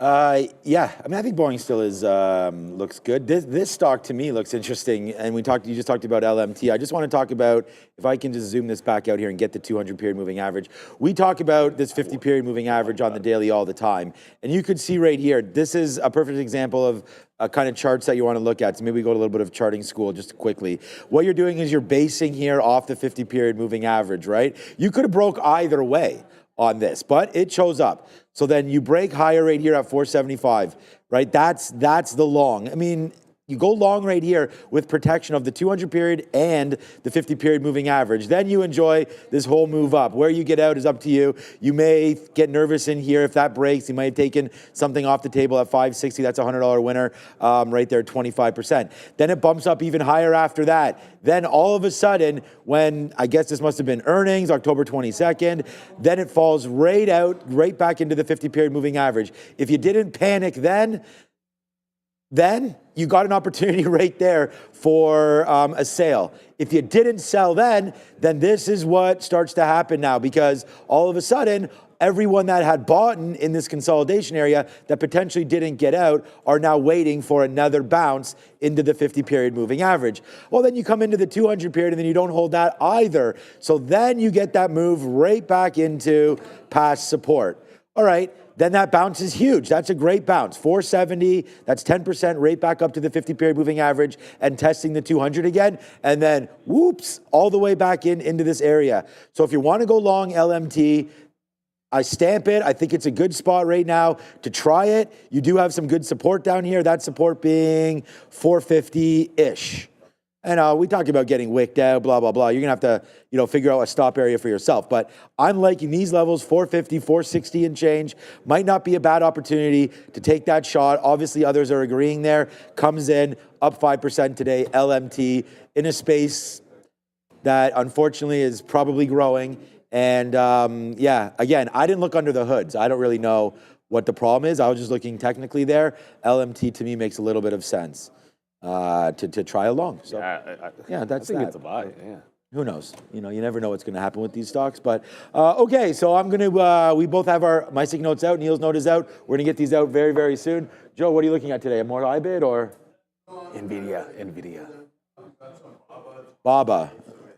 Yeah, I mean, I think Boeing still is looks good. This stock to me looks interesting, and you just talked about LMT. I just want to talk about, if I can just zoom this back out here and get the 200 period moving average. We talk about this 50 period moving average on the daily all the time, and you could see right here, this is a perfect example of kind of charts that you want to look at. So maybe we go to a little bit of charting school just quickly. What you're doing is you're basing here off the 50 period moving average, right? You could have broke either way on this, but it shows up. So then you break higher right here at 475, right? That's the long. I mean, you go long right here with protection of the 200 period and the 50 period moving average. Then you enjoy this whole move up. Where you get out is up to you. You may get nervous in here if that breaks. You might have taken something off the table at 560. That's a $100 winner right there, 25%. Then it bumps up even higher after that. Then all of a sudden, when I guess this must have been earnings, October 22nd, then it falls right back into the 50 period moving average. If you didn't panic then you got an opportunity right there for a sale. If you didn't sell then this is what starts to happen now, because all of a sudden, everyone that had bought in this consolidation area that potentially didn't get out are now waiting for another bounce into the 50 period moving average. Well, then you come into the 200 period and then you don't hold that either. So then you get that move right back into past support. All right. Then that bounce is huge. That's a great bounce. 470, that's 10% right back up to the 50 period moving average and testing the 200 again. And then whoops, all the way back into this area. So if you want to go long LMT, I stamp it. I think it's a good spot right now to try it. You do have some good support down here. That support being 450-ish. And we talked about getting wicked out, blah, blah, blah. You're going to have to, figure out a stop area for yourself. But I'm liking these levels, 450, 460 and change. Might not be a bad opportunity to take that shot. Obviously, others are agreeing there. Comes in, up 5% today, LMT, in a space that unfortunately is probably growing. And yeah, again, I didn't look under the hoods. I don't really know what the problem is. I was just looking technically there. LMT to me makes a little bit of sense. To try along. So yeah, that's I think it's a buy. Yeah. Who knows? You never know what's going to happen with these stocks. But okay, so I'm going to. We both have our SIG notes out. Neil's note is out. We're going to get these out very, very soon. Joe, what are you looking at today? A more IBID or Nvidia. Baba.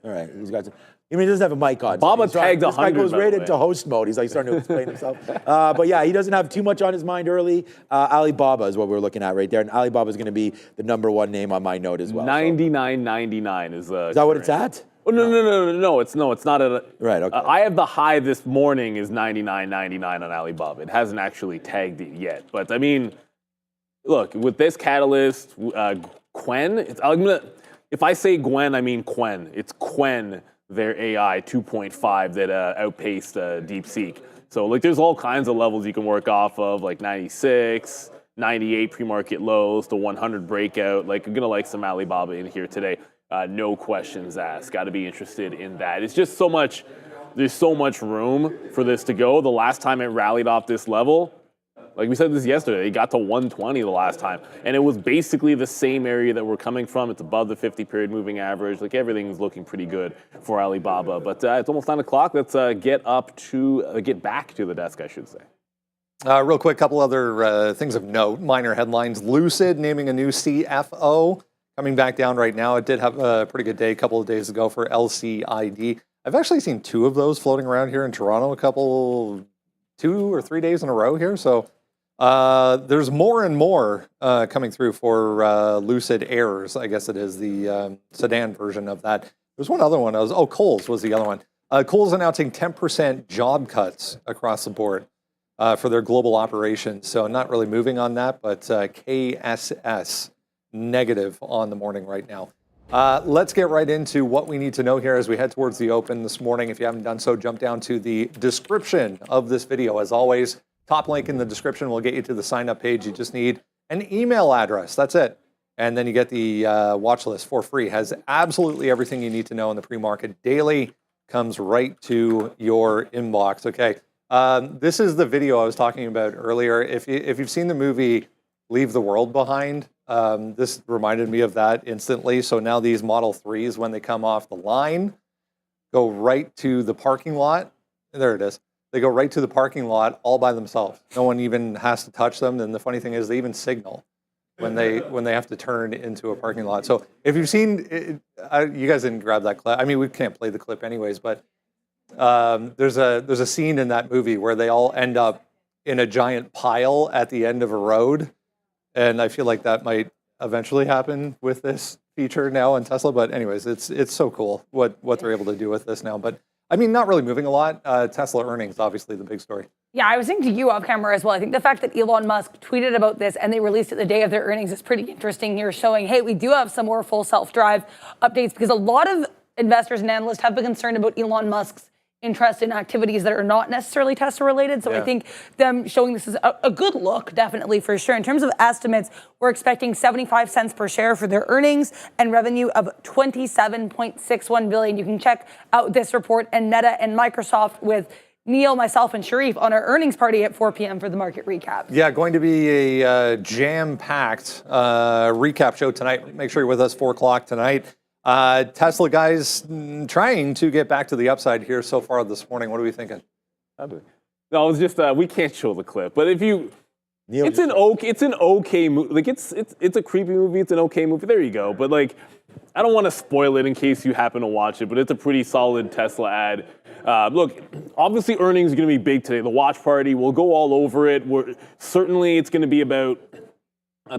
All right, he's got some. I mean, he doesn't have a mic on. Baba tagged 100. This guy goes right into host mode. He's like starting to explain himself. But yeah, he doesn't have too much on his mind early. Alibaba is what we're looking at right there. And Alibaba is going to be the #1 name on my note as well. 99.99 is the. Is that what it's at? Oh, no, it's not at. Right, okay. I have the high this morning is 99.99 on Alibaba. It hasn't actually tagged it yet. But I mean, look, with this catalyst, Quen, if I say Gwen, I mean Quen. It's Quen, their AI 2.5 that outpaced DeepSeek. So like there's all kinds of levels you can work off of, like 96, 98 pre-market lows, the 100 breakout. Like I'm going to like some Alibaba in here today. No questions asked. Got to be interested in that. It's just there's so much room for this to go. The last time it rallied off this level, like we said this yesterday, it got to 120 the last time. And it was basically the same area that we're coming from. It's above the 50 period moving average. Like everything's looking pretty good for Alibaba. But it's almost 9 o'clock. Let's get back to the desk, I should say. Real quick, couple other things of note, minor headlines. Lucid naming a new CFO. Coming back down right now. It did have a pretty good day a couple of days ago for LCID. I've actually seen 2 of those floating around here in Toronto 2 or 3 days in a row here. So there's more and more coming through for Lucid Airs. I guess it is the sedan version of that. There's one other one. Kohl's was the other one. Kohl's announcing 10% job cuts across the board for their global operations. So not really moving on that, but KSS negative on the morning right now. Let's get right into what we need to know here as we head towards the open this morning. If you haven't done so, jump down to the description of this video. As always, top link in the description will get you to the sign-up page. You just need an email address. That's it. And then you get the watch list for free. Has absolutely everything you need to know in the pre-market daily. Comes right to your inbox. Okay, this is the video I was talking about earlier. If you've seen the movie Leave the World Behind, this reminded me of that instantly. So now these Model 3s, when they come off the line, go right to the parking lot. There it is. They go right to the parking lot all by themselves. No one even has to touch them. And the funny thing is they even signal when they have to turn into a parking lot. So if you've seen, you guys didn't grab that clip. I mean, we can't play the clip anyways, but there's a scene in that movie where they all end up in a giant pile at the end of a road. And I feel like that might eventually happen with this feature now in Tesla. But anyways, it's so cool what they're able to do with this now. But I mean, not really moving a lot. Tesla earnings, obviously the big story. Yeah, I was thinking to you off camera as well. I think the fact that Elon Musk tweeted about this and they released it the day of their earnings is pretty interesting here, showing, hey, we do have some more full self-drive updates, because a lot of investors and analysts have been concerned about Elon Musk's interest in activities that are not necessarily Tesla related. So I think them showing this is a good look, definitely, for sure. In terms of estimates, we're expecting 75 cents per share for their earnings and revenue of $27.61 billion. You can check out this report and Meta and Microsoft with Neil, myself, and Sharif on our earnings party at 4 p.m. for the market recap. Yeah, going to be a jam-packed recap show tonight. Make sure you're with us 4 o'clock tonight. Tesla guys trying to get back to the upside here so far this morning. What are we thinking? No, it's just we can't show the clip, but if you, it's an okay movie. Like it's a creepy movie. It's an okay movie. There you go. But like, I don't want to spoil it in case you happen to watch it. But it's a pretty solid Tesla ad. Look, obviously earnings are going to be big today. The watch party, we'll go all over it. Certainly it's going to be about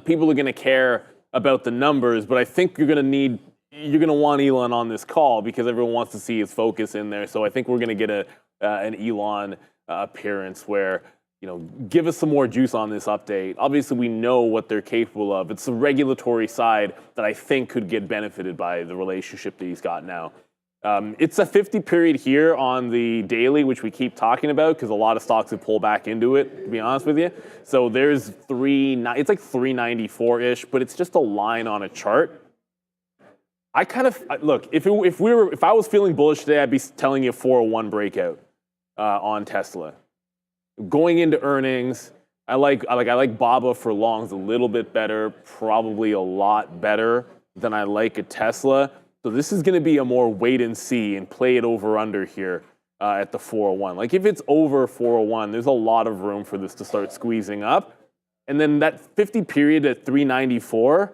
people are going to care about the numbers, but I think you're going to want Elon on this call because everyone wants to see his focus in there. So I think we're going to get an Elon appearance where, give us some more juice on this update. Obviously, we know what they're capable of. It's the regulatory side that I think could get benefited by the relationship that he's got now. It's a 50 period here on the daily, which we keep talking about because a lot of stocks have pulled back into it, to be honest with you. So there's it's like 394-ish, but it's just a line on a chart. I kind of look, if I was feeling bullish today, I'd be telling you 401 breakout on Tesla. Going into earnings, I like BABA for longs a little bit better, probably a lot better than I like a Tesla. So this is going to be a more wait and see and play it over under here at the 401. Like if it's over 401, there's a lot of room for this to start squeezing up. And then that 50 period at 394,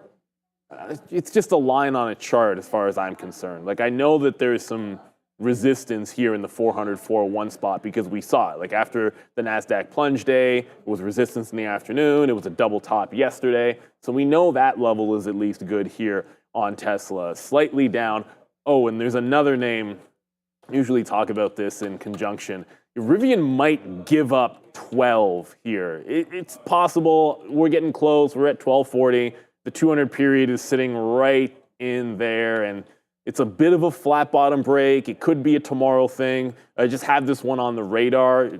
it's just a line on a chart as far as I'm concerned. Like I know that there's some resistance here in the 400, 401 spot because we saw it. Like after the NASDAQ plunge day, it was resistance in the afternoon. It was a double top yesterday. So we know that level is at least good here on Tesla, slightly down. Oh, and there's another name. Usually talk about this in conjunction. Rivian might give up 12 here. It's possible. We're getting close. We're at 1240. The 200 period is sitting right in there, and it's a bit of a flat bottom break. It could be a tomorrow thing. I just have this one on the radar.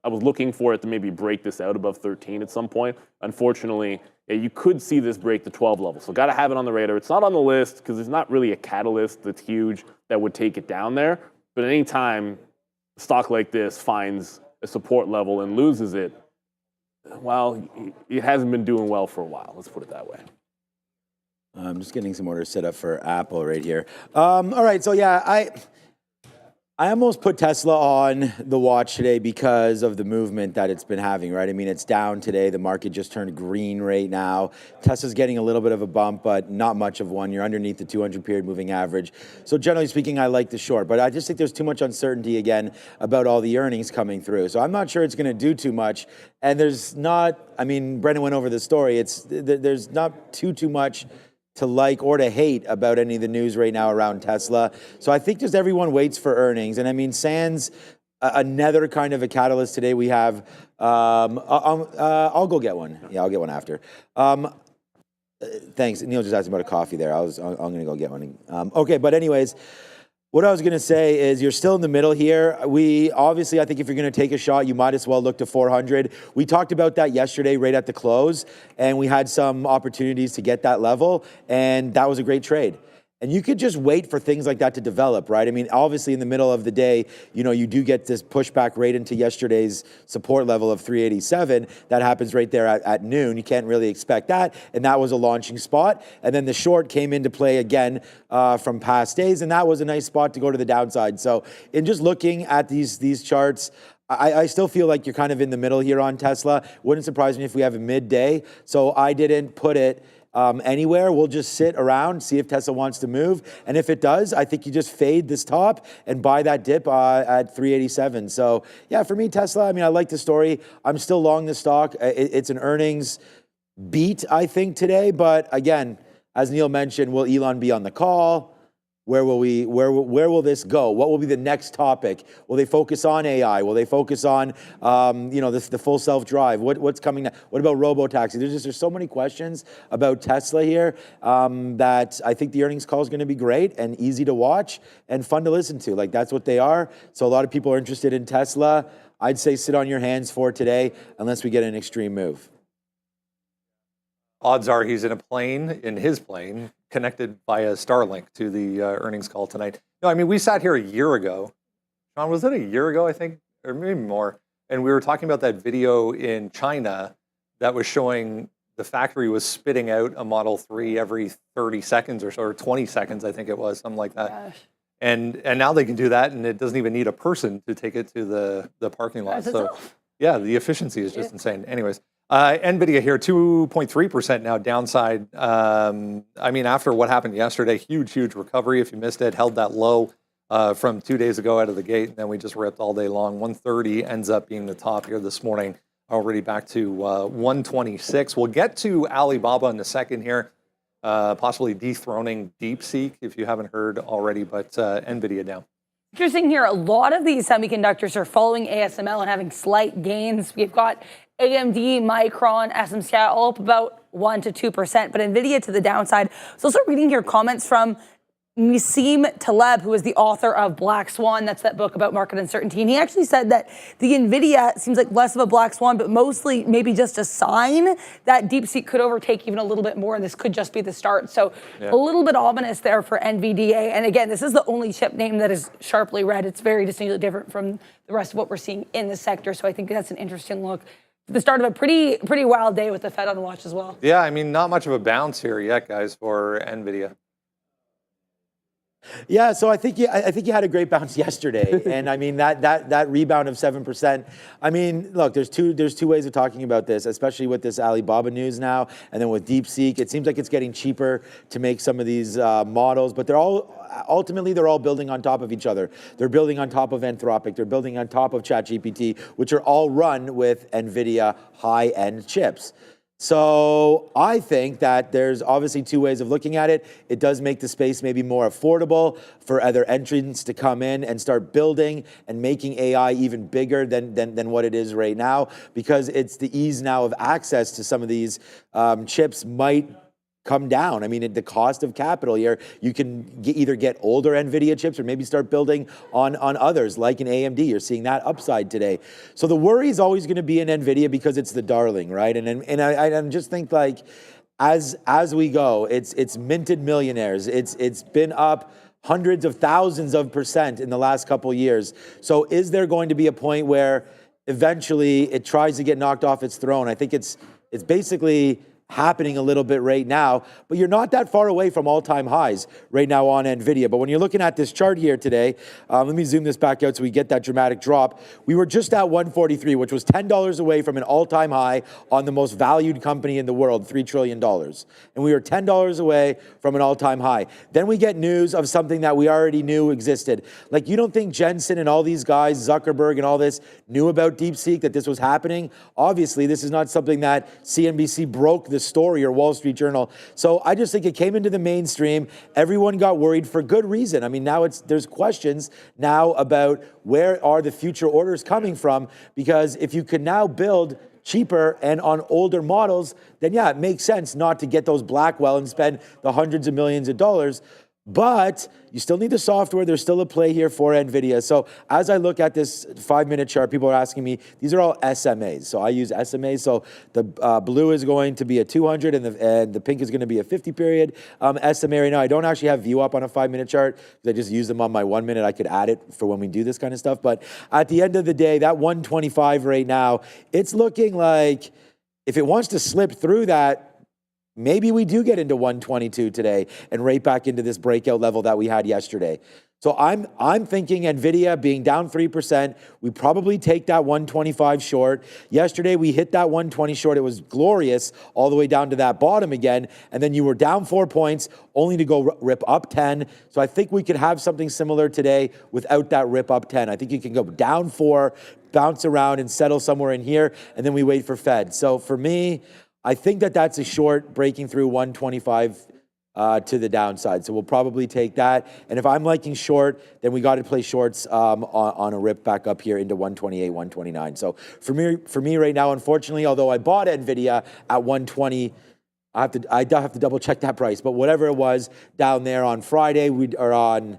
I was looking for it to maybe break this out above 13 at some point. Unfortunately, you could see this break the 12 level. So got to have it on the radar. It's not on the list because there's not really a catalyst that's huge that would take it down there. But at any time a stock like this finds a support level and loses it, well, it hasn't been doing well for a while. Let's put it that way. I'm just getting some orders set up for Apple right here. All right, so yeah, I almost put Tesla on the watch today because of the movement that it's been having, right? I mean, it's down today. The market just turned green right now. Tesla's getting a little bit of a bump, but not much of one. You're underneath the 200 period moving average. So generally speaking, I like the short, but I just think there's too much uncertainty again about all the earnings coming through. So I'm not sure it's going to do too much. And there's not, I mean, Brendan went over the story. There's not too much to like or to hate about any of the news right now around Tesla. So I think just everyone waits for earnings. And I mean, sans another kind of a catalyst today, we have, I'll go get one. Yeah, I'll get one after. Thanks. Neil just asked about a coffee there. I'm going to go get one. Okay, but anyways, what I was going to say is you're still in the middle here. Obviously, I think if you're going to take a shot, you might as well look to 400. We talked about that yesterday right at the close, and we had some opportunities to get that level, and that was a great trade. And you could just wait for things like that to develop, right? I mean, obviously in the middle of the day, you do get this pushback right into yesterday's support level of 387. That happens right there at noon. You can't really expect that. And that was a launching spot. And then the short came into play again from past days. And that was a nice spot to go to the downside. So in just looking at these charts, I still feel like you're kind of in the middle here on Tesla. Wouldn't surprise me if we have a midday. So I didn't put it anywhere. We'll just sit around, see if Tesla wants to move. And if it does, I think you just fade this top and buy that dip at 387. So yeah, for me, Tesla, I mean, I like the story. I'm still long the stock. It's an earnings beat, I think, today. But again, as Neil mentioned, will Elon be on the call? Where will this go? What will be the next topic? Will they focus on AI? Will they focus on, the full self-drive? What's coming next? What about robo-taxi? There's so many questions about Tesla here that I think the earnings call is going to be great and easy to watch and fun to listen to. Like, that's what they are. So a lot of people are interested in Tesla. I'd say sit on your hands for today unless we get an extreme move. Odds are he's in his plane, connected via Starlink to the earnings call tonight. No, I mean, we sat here a year ago. Sean, was it a year ago, I think, or maybe more? And we were talking about that video in China that was showing the factory was spitting out a Model 3 every 30 seconds or so, or 20 seconds, I think it was, something like that. Gosh. And now they can do that, and it doesn't even need a person to take it to the parking lot. So, yeah, the efficiency is just insane. Anyways. Nvidia here, 2.3% now downside. I mean, after what happened yesterday, huge recovery. If you missed it, held that low from 2 days ago out of the gate, and then we just ripped all day long. 130 ends up being the top here this morning, already back to 126. We'll get to Alibaba in a second here, possibly dethroning DeepSeek, if you haven't heard already, but Nvidia down. Interesting here, a lot of these semiconductors are following ASML and having slight gains. We've got AMD, Micron, SMCI all up about 1 to 2%, but Nvidia to the downside. So also reading here comments from Nassim Taleb, who is the author of Black Swan. That's that book about market uncertainty. And he actually said that the Nvidia seems like less of a black swan, but mostly maybe just a sign that DeepSeek could overtake even a little bit more, and this could just be the start. So a little bit ominous there for NVDA. And again, this is the only chip name that is sharply red. It's very distinctly different from the rest of what we're seeing in the sector. So I think that's an interesting look. The start of a pretty wild day with the Fed on watch as well. Yeah, I mean, not much of a bounce here yet, guys, for NVIDIA. Yeah, so I think you had a great bounce yesterday, and I mean that rebound of 7%. I mean, look, there's two ways of talking about this, especially with this Alibaba news now, and then with DeepSeek. It seems like it's getting cheaper to make some of these models, but they're all building on top of each other. They're building on top of Anthropic. They're building on top of ChatGPT, which are all run with NVIDIA high-end chips. So I think that there's obviously two ways of looking at it. It does make the space maybe more affordable for other entrants to come in and start building and making AI even bigger than what it is right now, because it's the ease now of access to some of these chips might come down. I mean, the cost of capital here, you can either get older NVIDIA chips or maybe start building on others like an AMD. You're seeing that upside today. So the worry is always going to be in NVIDIA because it's the darling, right? And I just think, like, as we go, it's minted millionaires. It's been up hundreds of thousands of % in the last couple of years. So is there going to be a point where eventually it tries to get knocked off its throne? I think it's basically happening a little bit right now, but you're not that far away from all-time highs right now on NVIDIA. But when you're looking at this chart here today, let me zoom this back out so we get that dramatic drop. We were just at 143, which was $10 away from an all-time high on the most valued company in the world, $3 trillion. And we were $10 away from an all-time high. Then we get news of something that we already knew existed. Like, you don't think Jensen and all these guys, Zuckerberg and all this, knew about DeepSeek, that this was happening? Obviously, this is not something that CNBC broke the story or Wall Street Journal. So I just think it came into the mainstream. Everyone got worried for good reason. I mean, now there's questions now about where are the future orders coming from, because if you can now build cheaper and on older models, then yeah, it makes sense not to get those Blackwell and spend the hundreds of millions of dollars. But you still need the software. There's still a play here for NVIDIA. So as I look at this 5-minute chart, people are asking me, these are all SMAs. So I use SMAs. So the blue is going to be a 200 and the pink is going to be a 50 period SMA right now. I don't actually have view up on a 5-minute chart because I just use them on my 1 minute. I could add it for when we do this kind of stuff. But at the end of the day, that 125 right now, it's looking like if it wants to slip through that, maybe we do get into 122 today and right back into this breakout level that we had yesterday. So I'm thinking Nvidia being down 3%, we probably take that 125 short. Yesterday we hit that 120 short. It was glorious all the way down to that bottom again. And then you were down 4 points only to go rip up 10. So I think we could have something similar today without that rip up 10. I think you can go down 4, bounce around and settle somewhere in here. And then we wait for Fed. So for me, I think that's a short breaking through 125 to the downside. So we'll probably take that. And if I'm liking short, then we got to play shorts on a rip back up here into 128, 129. So for me right now, unfortunately, although I bought Nvidia at 120, I have to double check that price. But whatever it was down there on Friday, or on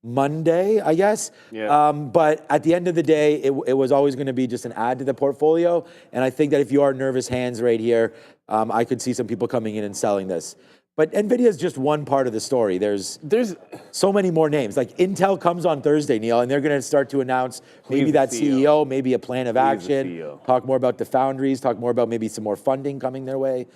Monday, I guess. Yeah. But at the end of the day, it was always going to be just an add to the portfolio. And I think that if you are nervous hands right here, I could see some people coming in and selling this. But Nvidia is just one part of the story. There's so many more names. Like Intel comes on Thursday, Neil, and they're going to start to announce maybe that CEO, maybe a plan of action, talk more about the foundries, talk more about maybe some more funding coming their way.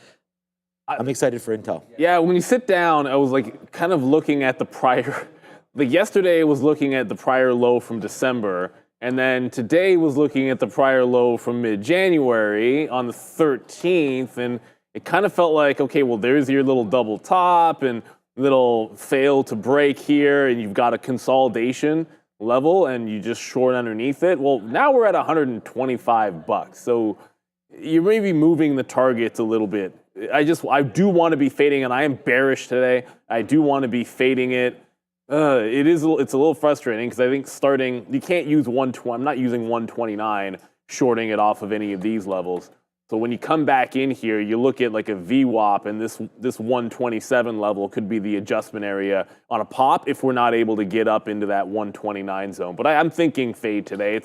I'm excited for Intel. Yeah, when you sit down, I was like kind of looking at the prior, like yesterday was looking at the prior low from December, and then today was looking at the prior low from mid-January on the 13th, and it kind of felt like, okay, well, there's your little double top and little fail to break here, and you've got a consolidation level, and you just short underneath it. Well, now we're at $125, so you may be moving the targets a little bit. I do want to be fading, and I am bearish today. I do want to be fading it. It's a little frustrating because I think you can't use 120. I'm not using 129, shorting it off of any of these levels. So when you come back in here, you look at like a VWAP, and this 127 level could be the adjustment area on a pop if we're not able to get up into that 129 zone. But I'm thinking fade today.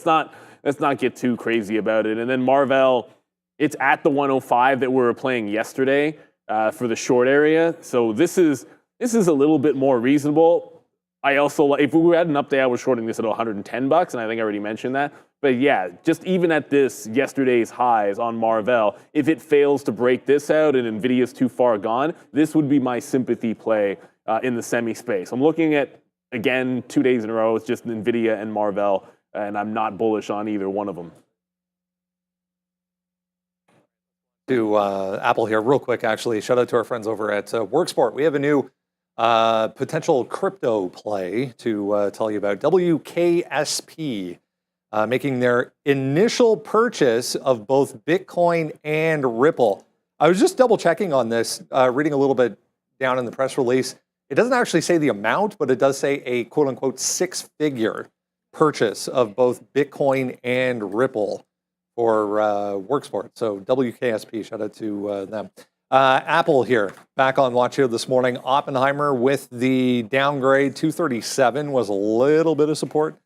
Let's not get too crazy about it. And then Marvell, it's at the 105 that we were playing yesterday for the short area. So this is a little bit more reasonable. I also, if we had an update, I was shorting this at $110, and I think I already mentioned that. But yeah, just even at yesterday's highs on Marvell, if it fails to break this out and Nvidia's too far gone, this would be my sympathy play in the semi space. I'm looking at, again, 2 days in a row, it's just Nvidia and Marvell, and I'm not bullish on either one of them. To Apple here real quick, actually. Shout out to our friends over at Wksport. We have a new potential crypto play to tell you about. Wksport. Making their initial purchase of both Bitcoin and Ripple. I was just double checking on this, reading a little bit down in the press release. It doesn't actually say the amount, but it does say a quote unquote 6-figure purchase of both Bitcoin and Ripple for Wksport. So Wksport, shout out to them. Apple here, back on watch here this morning. Oppenheimer with the downgrade. 237 was a little bit of support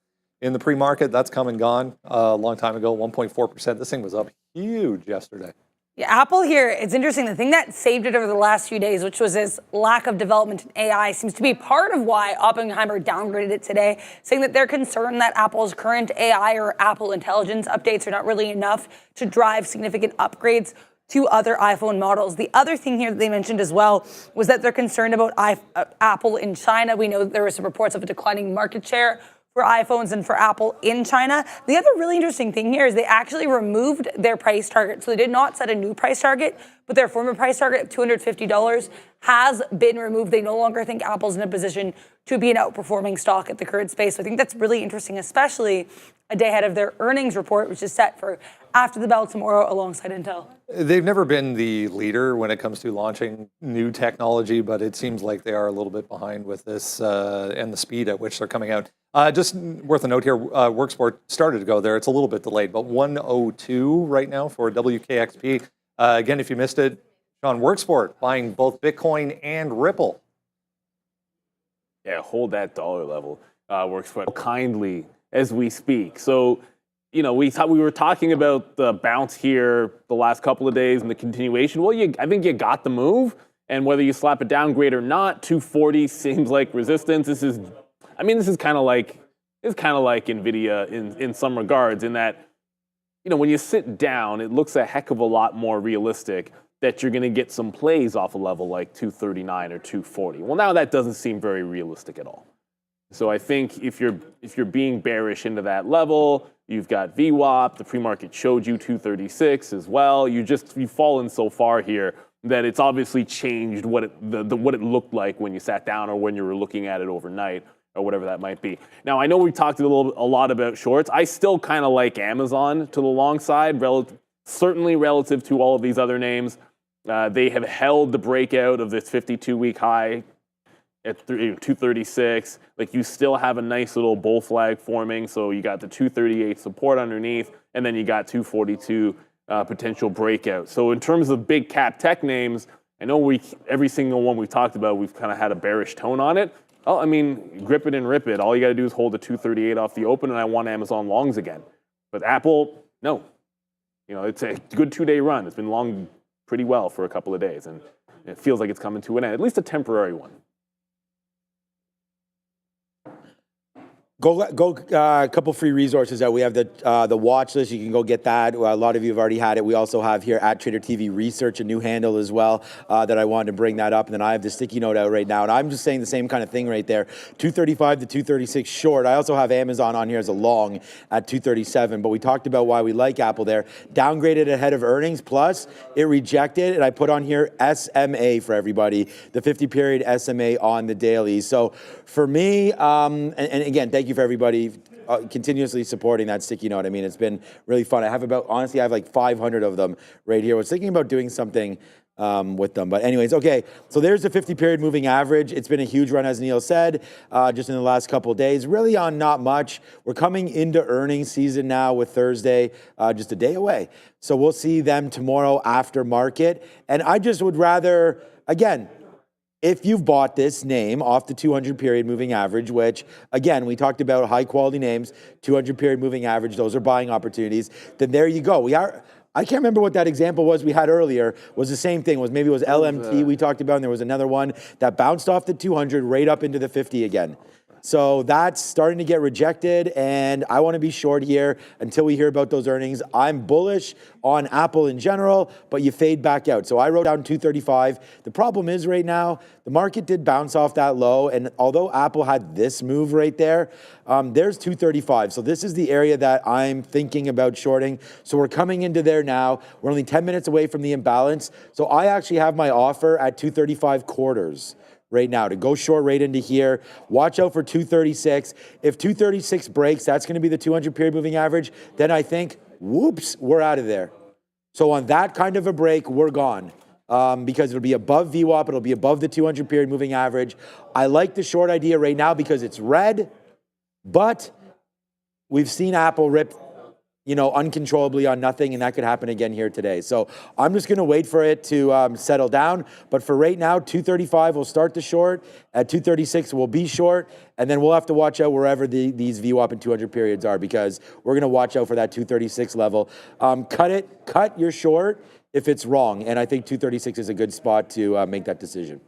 in the pre-market. That's come and gone a long time ago, 1.4%. This thing was up huge yesterday. Yeah, Apple here, it's interesting. The thing that saved it over the last few days, which was this lack of development in AI, seems to be part of why Oppenheimer downgraded it today, saying that they're concerned that Apple's current AI or Apple Intelligence updates are not really enough to drive significant upgrades to other iPhone models. The other thing here that they mentioned as well was that they're concerned about Apple in China. We know that there were some reports of a declining market share for iPhones and for Apple in China. The other really interesting thing here is they actually removed their price target. So they did not set a new price target, but their former price target of $250 has been removed. They no longer think Apple's in a position to be an outperforming stock at the current space. So I think that's really interesting, especially a day ahead of their earnings report, which is set for after the bell tomorrow alongside Intel. They've never been the leader when it comes to launching new technology, but it seems like they are a little bit behind with this and the speed at which they're coming out. Just worth a note here, Wksport started to go there. It's a little bit delayed, but 102 right now for Wksport. Again, if you missed it, Sean, Wksport buying both Bitcoin and Ripple. Yeah, hold that dollar level, Wksport, kindly as we speak. So, you know, we were talking about the bounce here the last couple of days and the continuation. Well, I think you got the move, and whether you slap a downgrade or not, 240 seems like resistance. This is kind of like Nvidia in some regards, in that, you know, when you sit down, it looks a heck of a lot more realistic that you're going to get some plays off a level like 239 or 240. Well, now that doesn't seem very realistic at all. So I think if you're being bearish into that level, you've got VWAP. The pre-market showed you 236 as well. You've fallen so far here that it's obviously changed what it looked like when you sat down or when you were looking at it overnight or whatever that might be. Now I know we talked a lot about shorts. I still kind of like Amazon to the long side, certainly relative to all of these other names. They have held the breakout of this 52-week high at 236. Like, you still have a nice little bull flag forming. So you got the 238 support underneath, and then you got 242 potential breakout. So in terms of big cap tech names, I know every single one we've talked about, we've kind of had a bearish tone on it. Oh, I mean, grip it and rip it. All you got to do is hold the 238 off the open, and I want Amazon longs again. But Apple, no. It's a good 2-day run. It's been long pretty well for a couple of days, and it feels like it's coming to an end, at least a temporary one. Go a couple free resources out. We have the watch list. You can go get that. A lot of you have already had it. We also have here at Trader TV Research a new handle as well that I wanted to bring that up. And then I have the sticky note out right now. And I'm just saying the same kind of thing right there. 235 to 236 short. I also have Amazon on here as a long at 237. But we talked about why we like Apple there. Downgraded ahead of earnings. Plus, it rejected. And I put on here SMA for everybody. The 50-period SMA on the daily. So for me, and again, thank you for everybody continuously supporting that sticky note. I mean, it's been really fun. I have like 500 of them right here. I was thinking about doing something with them. But anyways, okay, so there's the 50-period moving average. It's been a huge run, as Neil said, just in the last couple of days. Really on not much. We're coming into earnings season now with Thursday, just a day away. So we'll see them tomorrow after market. And I just would rather, again, if you've bought this name off the 200-period moving average, which, again, we talked about high-quality names, 200-period moving average, those are buying opportunities, then there you go. I can't remember what that example was we had earlier, was the same thing. Maybe it was LMT we talked about, and there was another one that bounced off the 200 right up into the 50 again. So that's starting to get rejected, and I want to be short here until we hear about those earnings. I'm bullish on Apple in general, but you fade back out. So I wrote down 235. The problem is right now, the market did bounce off that low, and although Apple had this move right there, there's 235. So this is the area that I'm thinking about shorting. So we're coming into there now. We're only 10 minutes away from the imbalance. So I actually have my offer at 235 quarters right now to go short right into here. Watch out for 236. If 236 breaks, that's going to be the 200-period moving average. Then I think, whoops, we're out of there. So on that kind of a break, we're gone because it'll be above VWAP. It'll be above the 200-period moving average. I like the short idea right now because it's red, but we've seen Apple rip uncontrollably on nothing, and that could happen again here today. So I'm just going to wait for it to settle down. But for right now, 235 will start the short. At 236, we'll be short. And then we'll have to watch out wherever these VWAP and 200 periods are, because we're going to watch out for that 236 level. Cut your short if it's wrong. And I think 236 is a good spot to make that decision.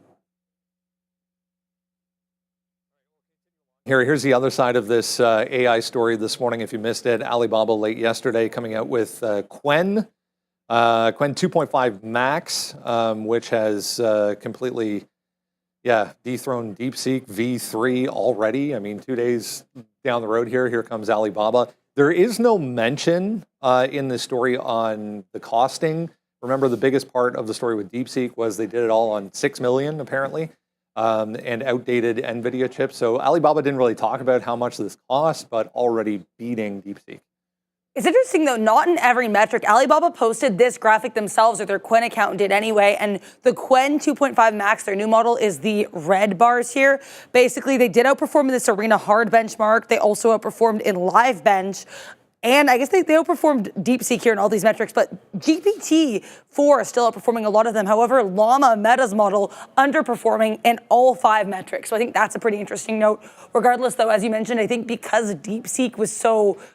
Here's the other side of this AI story this morning. If you missed it, Alibaba late yesterday coming out with Qwen 2.5 Max, which has completely, dethroned DeepSeek V3 already. I mean, 2 days down the road here comes Alibaba. There is no mention in this story on the costing. Remember, the biggest part of the story with DeepSeek was they did it all on 6 million, apparently. And outdated Nvidia chips. So Alibaba didn't really talk about how much this costs, but already beating DeepSeek. It's interesting, though, not in every metric. Alibaba posted this graphic themselves, or their Qwen account did anyway, and the Qwen 2.5 Max, their new model, is the red bars here. Basically, they did outperform in this Arena Hard benchmark. They also outperformed in Live Bench. And I guess they outperformed DeepSeek here in all these metrics, but GPT-4 is still outperforming a lot of them. However, Llama, Meta's model, underperforming in all 5 metrics. So I think that's a pretty interesting note. Regardless, though, as you mentioned, I think because DeepSeek was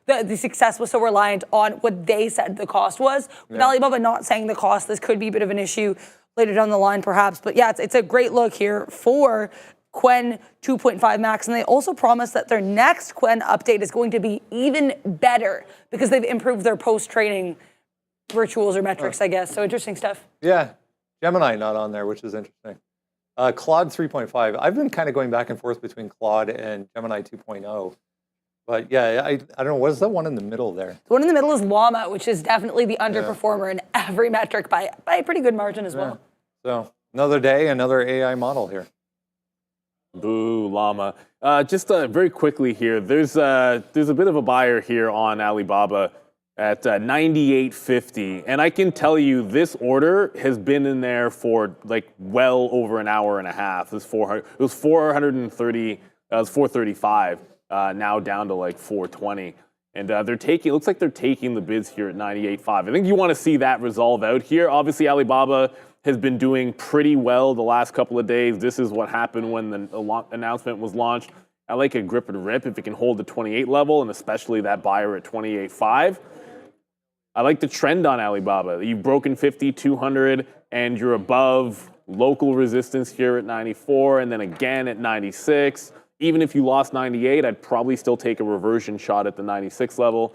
the success was so reliant on what they said the cost was, with Alibaba not saying the cost, this could be a bit of an issue later down the line, perhaps. But yeah, it's a great look here for Qwen 2.5 Max, and they also promised that their next Qwen update is going to be even better because they've improved their post-trading rituals or metrics, I guess. So interesting stuff. Yeah, Gemini not on there, which is interesting. Claude 3.5. I've been kind of going back and forth between Claude and Gemini 2.0. But yeah, I don't know. What is the one in the middle there? The one in the middle is Llama, which is definitely the underperformer in every metric by a pretty good margin as well. So another day, another AI model here. Boo, Llama. Just very quickly here, there's a bit of a buyer here on Alibaba at 98.50, and I can tell you this order has been in there for like well over an hour and a half. It was 430. It was 435. Now down to like 420, and they're taking. It looks like they're taking the bids here at 98.5. I think you want to see that resolve out here. Obviously, Alibaba has been doing pretty well the last couple of days. This is what happened when the announcement was launched. I like a grip and rip if it can hold the 28 level, and especially that buyer at 28.5. I like the trend on Alibaba. You've broken 50, 200, and you're above local resistance here at 94, and then again at 96. Even if you lost 98, I'd probably still take a reversion shot at the 96 level,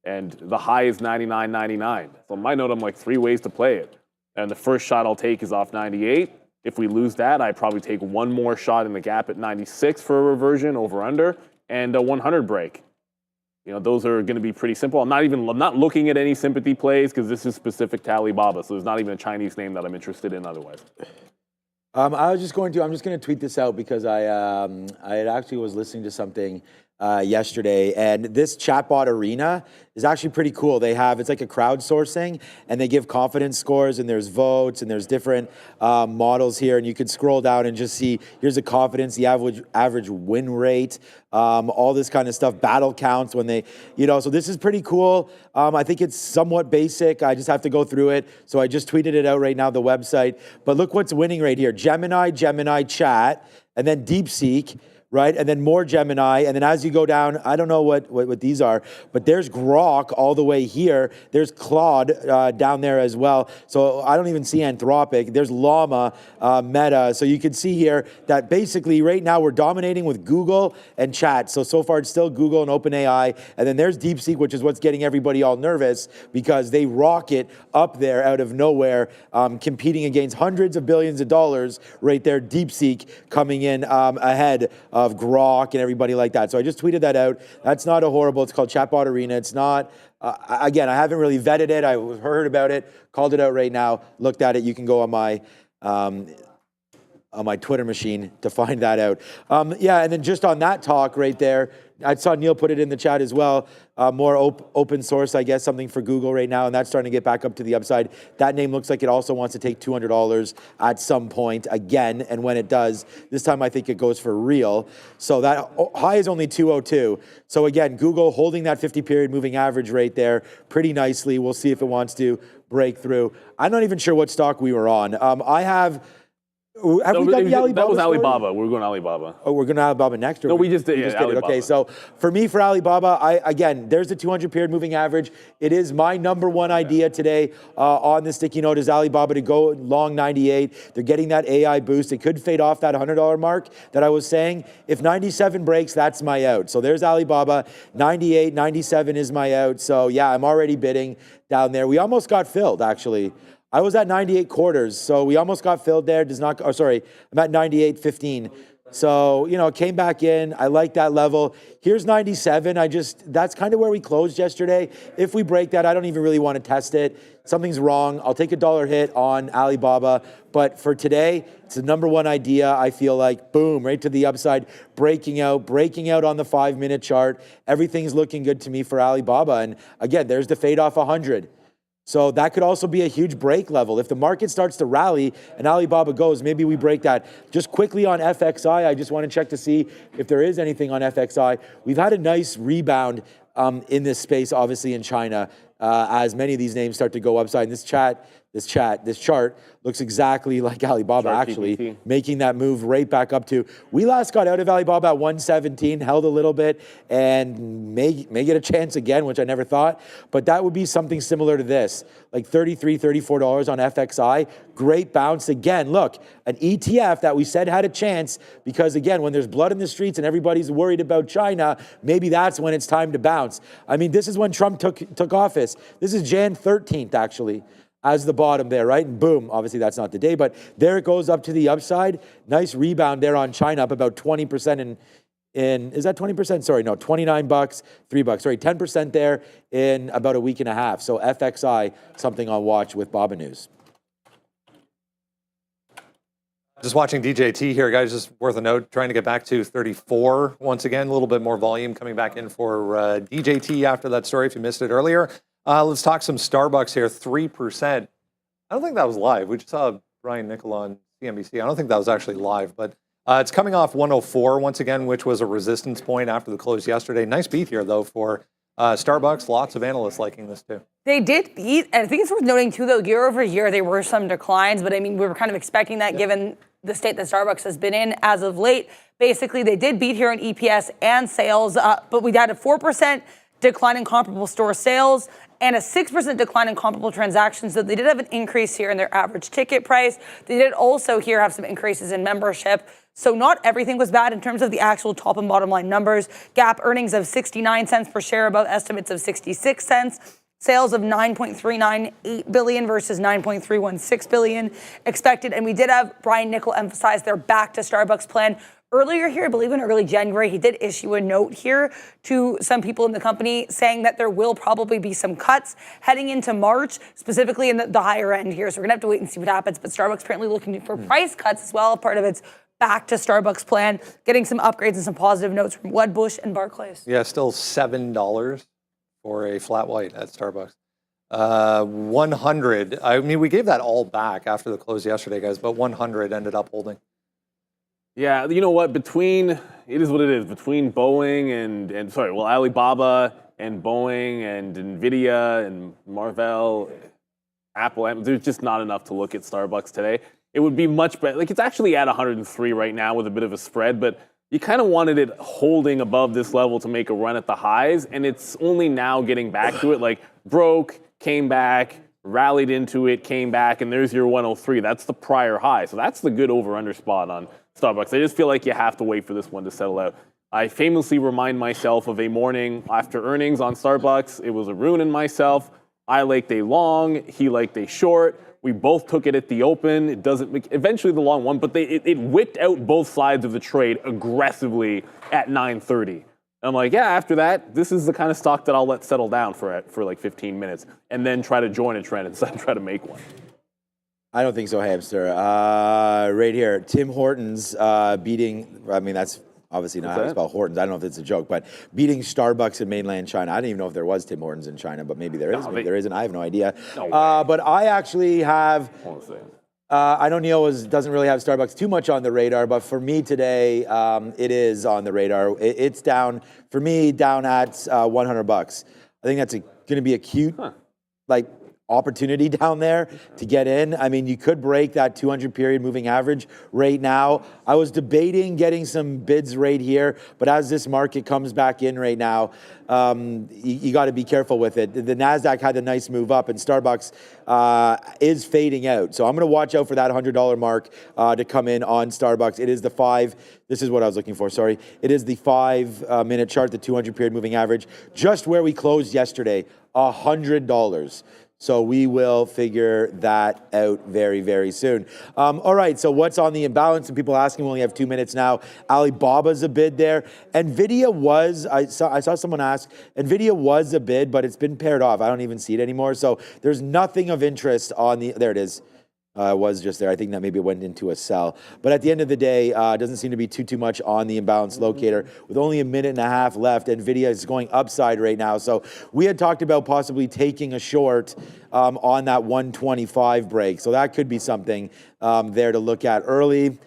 and the high is 99.99. So on my note, I'm like 3 ways to play it. And the first shot I'll take is off 98. If we lose that, I'd probably take one more shot in the gap at 96 for a reversion over under, and a 100 break. You know, those are going to be pretty simple. I'm not looking at any sympathy plays because this is specific to Alibaba, so there's not even a Chinese name that I'm interested in otherwise. I'm just going to tweet this out because I actually was listening to something yesterday, and this chatbot arena is actually pretty cool. It's like a crowdsourcing, and they give confidence scores, and there's votes, and there's different models here, and you could scroll down and just see, here's the confidence, the average win rate, all this kind of stuff, battle counts when they, so this is pretty cool. I think it's somewhat basic. I just have to go through it. So I just tweeted it out right now, the website. But look what's winning right here. Gemini, Chat, and then DeepSeek, right? And then more Gemini. And then as you go down, I don't know what these are, but there's Grok all the way here. There's Claude down there as well. So I don't even see Anthropic. There's Llama, Meta. So you can see here that basically right now we're dominating with Google and Chat. So far it's still Google and OpenAI. And then there's DeepSeek, which is what's getting everybody all nervous because they rocket up there out of nowhere, competing against hundreds of billions of dollars right there. DeepSeek coming in ahead of Grok and everybody like that. So I just tweeted that out. That's not a horrible, it's called Chatbot Arena. It's not, again, I haven't really vetted it. I heard about it, called it out right now, looked at it. You can go on my Twitter machine to find that out. Yeah, and then just on that talk right there, I saw Neil put it in the chat as well. More open source, I guess, something for Google right now, and that's starting to get back up to the upside. That name looks like it also wants to take $200 at some point again, and when it does, this time I think it goes for real. So that high is only 202. So again, Google holding that 50-period moving average right there pretty nicely. We'll see if it wants to break through. I'm not even sure what stock we were on. We done the Alibaba that was story? Alibaba. We're going Alibaba. Oh, we're going to Alibaba next? No, we just did. Yeah, did it. Okay, so for me, for Alibaba, again, there's the 200-period moving average. It is my number one idea today on the sticky note is Alibaba to go long 98. They're getting that AI boost. It could fade off that $100 mark that I was saying. If 97 breaks, that's my out. So there's Alibaba. 98, 97 is my out. So yeah, I'm already bidding down there. We almost got filled, actually. I was at 98 quarters, so we almost got filled there. I'm at 98.15. So, it came back in. I like that level. Here's 97. That's kind of where we closed yesterday. If we break that, I don't even really want to test it. Something's wrong. I'll take $1 hit on Alibaba. But for today, it's the number one idea. I feel like, boom, right to the upside, breaking out on the 5-minute chart. Everything's looking good to me for Alibaba. And again, there's the fade off 100. So that could also be a huge break level. If the market starts to rally and Alibaba goes, maybe we break that. Just quickly on FXI, I just want to check to see if there is anything on FXI. We've had a nice rebound in this space, obviously in China, as many of these names start to go upside. And this chart looks exactly like Alibaba, actually, making that move right back up to. We last got out of Alibaba at 117, held a little bit, and may get a chance again, which I never thought. But that would be something similar to this, like $33, $34 on FXI. Great bounce again. Look, an ETF that we said had a chance because, again, when there's blood in the streets and everybody's worried about China, maybe that's when it's time to bounce. I mean, this is when Trump took office. This is Jan 13th, actually. as the bottom there, right? And boom, obviously that's not the day, but there it goes up to the upside. Nice rebound there on China, up about 20% in is that 20%? Sorry, no, 29 bucks, $3. Sorry, 10% there in about a week and a half. So FXI, something on watch with Baba News. Just watching DJT here, guys, just worth a note, trying to get back to 34 once again, a little bit more volume coming back in for DJT after that story, if you missed it earlier. Let's talk some Starbucks here, 3%. I don't think that was live. We just saw Brian Nichol on CNBC. I don't think that was actually live, but it's coming off 104 once again, which was a resistance point after the close yesterday. Nice beat here, though, for Starbucks. Lots of analysts liking this, too. They did beat, and I think it's worth noting, too, though, year over year, there were some declines, but I mean, we were kind of expecting that given the state that Starbucks has been in as of late. Basically, they did beat here on EPS and sales, but we had a 4% decline in comparable store sales and a 6% decline in comparable transactions. So they did have an increase here in their average ticket price. They did also here have some increases in membership. So not everything was bad in terms of the actual top and bottom line numbers. GAAP earnings of 69 cents per share, above estimates of 66 cents. Sales of $9.398 billion versus $9.316 billion expected. And we did have Brian Nichol emphasize their back to Starbucks plan. Earlier here, I believe in early January, he did issue a note here to some people in the company saying that there will probably be some cuts heading into March, specifically in the higher end here. So we're going to have to wait and see what happens. But Starbucks apparently looking for price cuts as well, part of its back to Starbucks plan, getting some upgrades and some positive notes from Wedbush and Barclays. Yeah, still $7 for a flat white at Starbucks. 100. I mean, we gave that all back after the close yesterday, guys, but 100 ended up holding. Yeah, you know what? It is what it is. Between Boeing and Alibaba and Boeing and Nvidia and Marvell, Apple, there's just not enough to look at Starbucks today. It would be much better. Like, it's actually at 103 right now with a bit of a spread, but you kind of wanted it holding above this level to make a run at the highs, and it's only now getting back to it. Like, broke, came back, rallied into it, came back, and there's your 103. That's the prior high. So that's the good over-under spot on Starbucks. I just feel like you have to wait for this one to settle out. I famously remind myself of a morning after earnings on Starbucks. It was Arun and myself. I liked a long, he liked a short. We both took it at the open. It doesn't make, eventually the long one, but it wicked out both sides of the trade aggressively at 9:30. I'm like, yeah, after that, this is the kind of stock that I'll let settle down for like 15 minutes and then try to join a trend and try to make one. I don't think so, Hamster. Right here, Tim Hortons beating, I mean, that's obviously not how to spell Hortons. I don't know if it's a joke, but beating Starbucks in mainland China. I didn't even know if there was Tim Hortons in China, but maybe there is. Maybe there isn't. I have no idea. But I actually have, I know Neil doesn't really have Starbucks too much on the radar, but for me today, it is on the radar. It's down, for me, down at $100. I think that's going to be a cute, opportunity down there to get in. I mean, you could break that 200 period moving average right now. I was debating getting some bids right here, but as this market comes back in right now, you got to be careful with it. The NASDAQ had a nice move up, and Starbucks is fading out. So I'm going to watch out for that $100 mark to come in on Starbucks. It is this is what I was looking for, sorry. It is the 5-minute chart, the 200 period moving average, just where we closed yesterday, $100. So we will figure that out very, very soon. All right, so what's on the imbalance? And people asking, we only have 2 minutes now. Alibaba's a bid there. Nvidia was, I saw someone ask, Nvidia was a bid, but it's been paired off. I don't even see it anymore. So there's nothing of interest on there it is. Was just there. I think that maybe it went into a sell. But at the end of the day, doesn't seem to be too much on the imbalance locator. With only a minute and a half left, Nvidia is going upside right now. So we had talked about possibly taking a short on that 125 break. So that could be something there to look at early.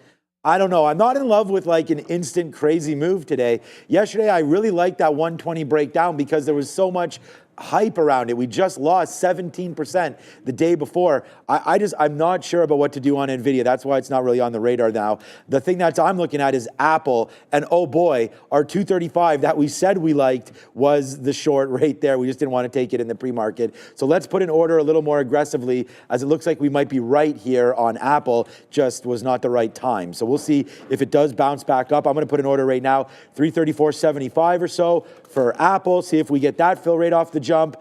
I don't know. I'm not in love with like an instant crazy move today. Yesterday, I really liked that 120 breakdown because there was so much hype around it. We just lost 17% the day before. I'm not sure about what to do on Nvidia. That's why it's not really on the radar now. The thing that I'm looking at is Apple, and oh boy, our 235 that we said we liked was the short right there. We just didn't want to take it in the pre-market. So let's put an order a little more aggressively, as it looks like we might be right here on Apple, just was not the right time. So we'll see if it does bounce back up. I'm going to put an order right now, 334.75 or so for Apple, see if we get that fill rate off the jump.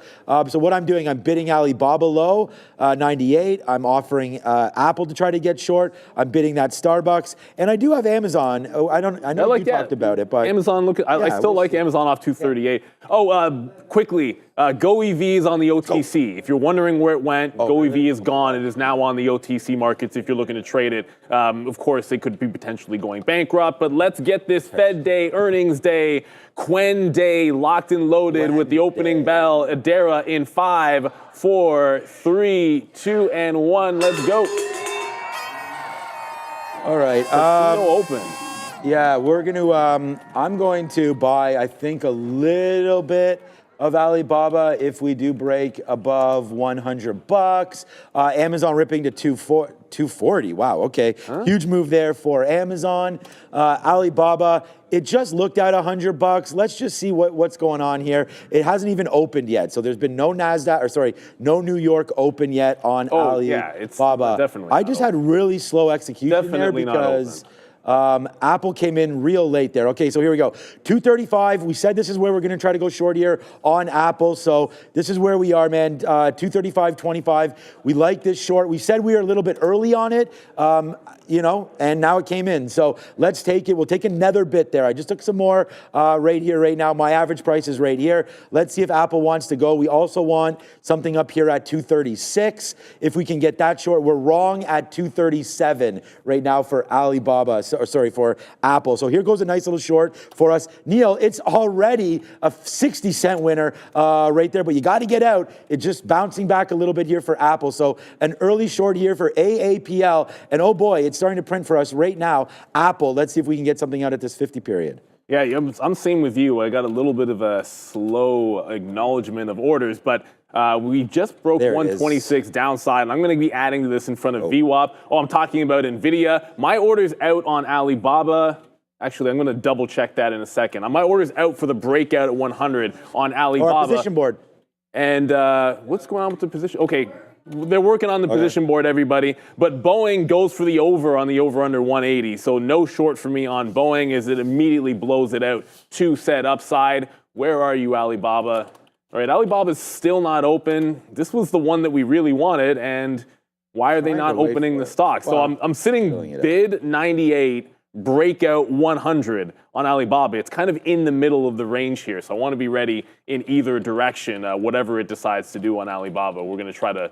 So what I'm doing, I'm bidding Alibaba low, 98. I'm offering Apple to try to get short. I'm bidding that Starbucks, and I do have Amazon. Oh, I know you talked about it, but Amazon. I still like Amazon off 238. Oh, quickly. Go EV is on the OTC. If you're wondering where it went, Go EV is gone. It is now on the OTC markets if you're looking to trade it. Of course, they could be potentially going bankrupt, but let's get this Fed day, earnings day, Quen day locked and loaded with the opening bell. Adara in 5, 4, 3, 2, and 1. Let's go. All right. Open. Yeah, we're going to, I'm going to buy, I think, a little bit of Alibaba if we do break above $100. Amazon ripping to 240. Wow, okay. Huge move there for Amazon. Alibaba, it just looked at $100. Let's just see what's going on here. It hasn't even opened yet. So there's been no no New York open yet on Alibaba. Yeah, it's definitely I just had really slow execution definitely there because Apple came in real late there. Okay, so here we go. 235. We said this is where we're going to try to go short here on Apple. So this is where we are, man. 235.25. We like this short. We said we were a little bit early on it, and now it came in. So let's take it. We'll take another bit there. I just took some more right here, right now. My average price is right here. Let's see if Apple wants to go. We also want something up here at 236. If we can get that short, we're wrong at 237 right now for Alibaba. For Apple. So here goes a nice little short for us. Neil, it's already a 60-cent winner right there, but you got to get out. It's just bouncing back a little bit here for Apple. So an early short here for AAPL. And oh boy, it's starting to print for us right now. Apple, let's see if we can get something out at this 50 period. Yeah, I'm same with you. I got a little bit of a slow acknowledgement of orders, but we just broke 126 downside, and I'm going to be adding to this in front of VWAP. I'm talking about Nvidia. My order's out on Alibaba. Actually, I'm going to double check that in a second. My order's out for the breakout at 100 on Alibaba. Or position board. And what's going on with the position? Okay, they're working on the position board, everybody. But Boeing goes for the over on the over-under 180. So no short for me on Boeing as it immediately blows it out to set upside. Where are you, Alibaba? All right, Alibaba's still not open. This was the one that we really wanted, and why are they not opening the stock? So I'm sitting bid 98, breakout 100 on Alibaba. It's kind of in the middle of the range here, so I want to be ready in either direction, whatever it decides to do on Alibaba. We're going to try to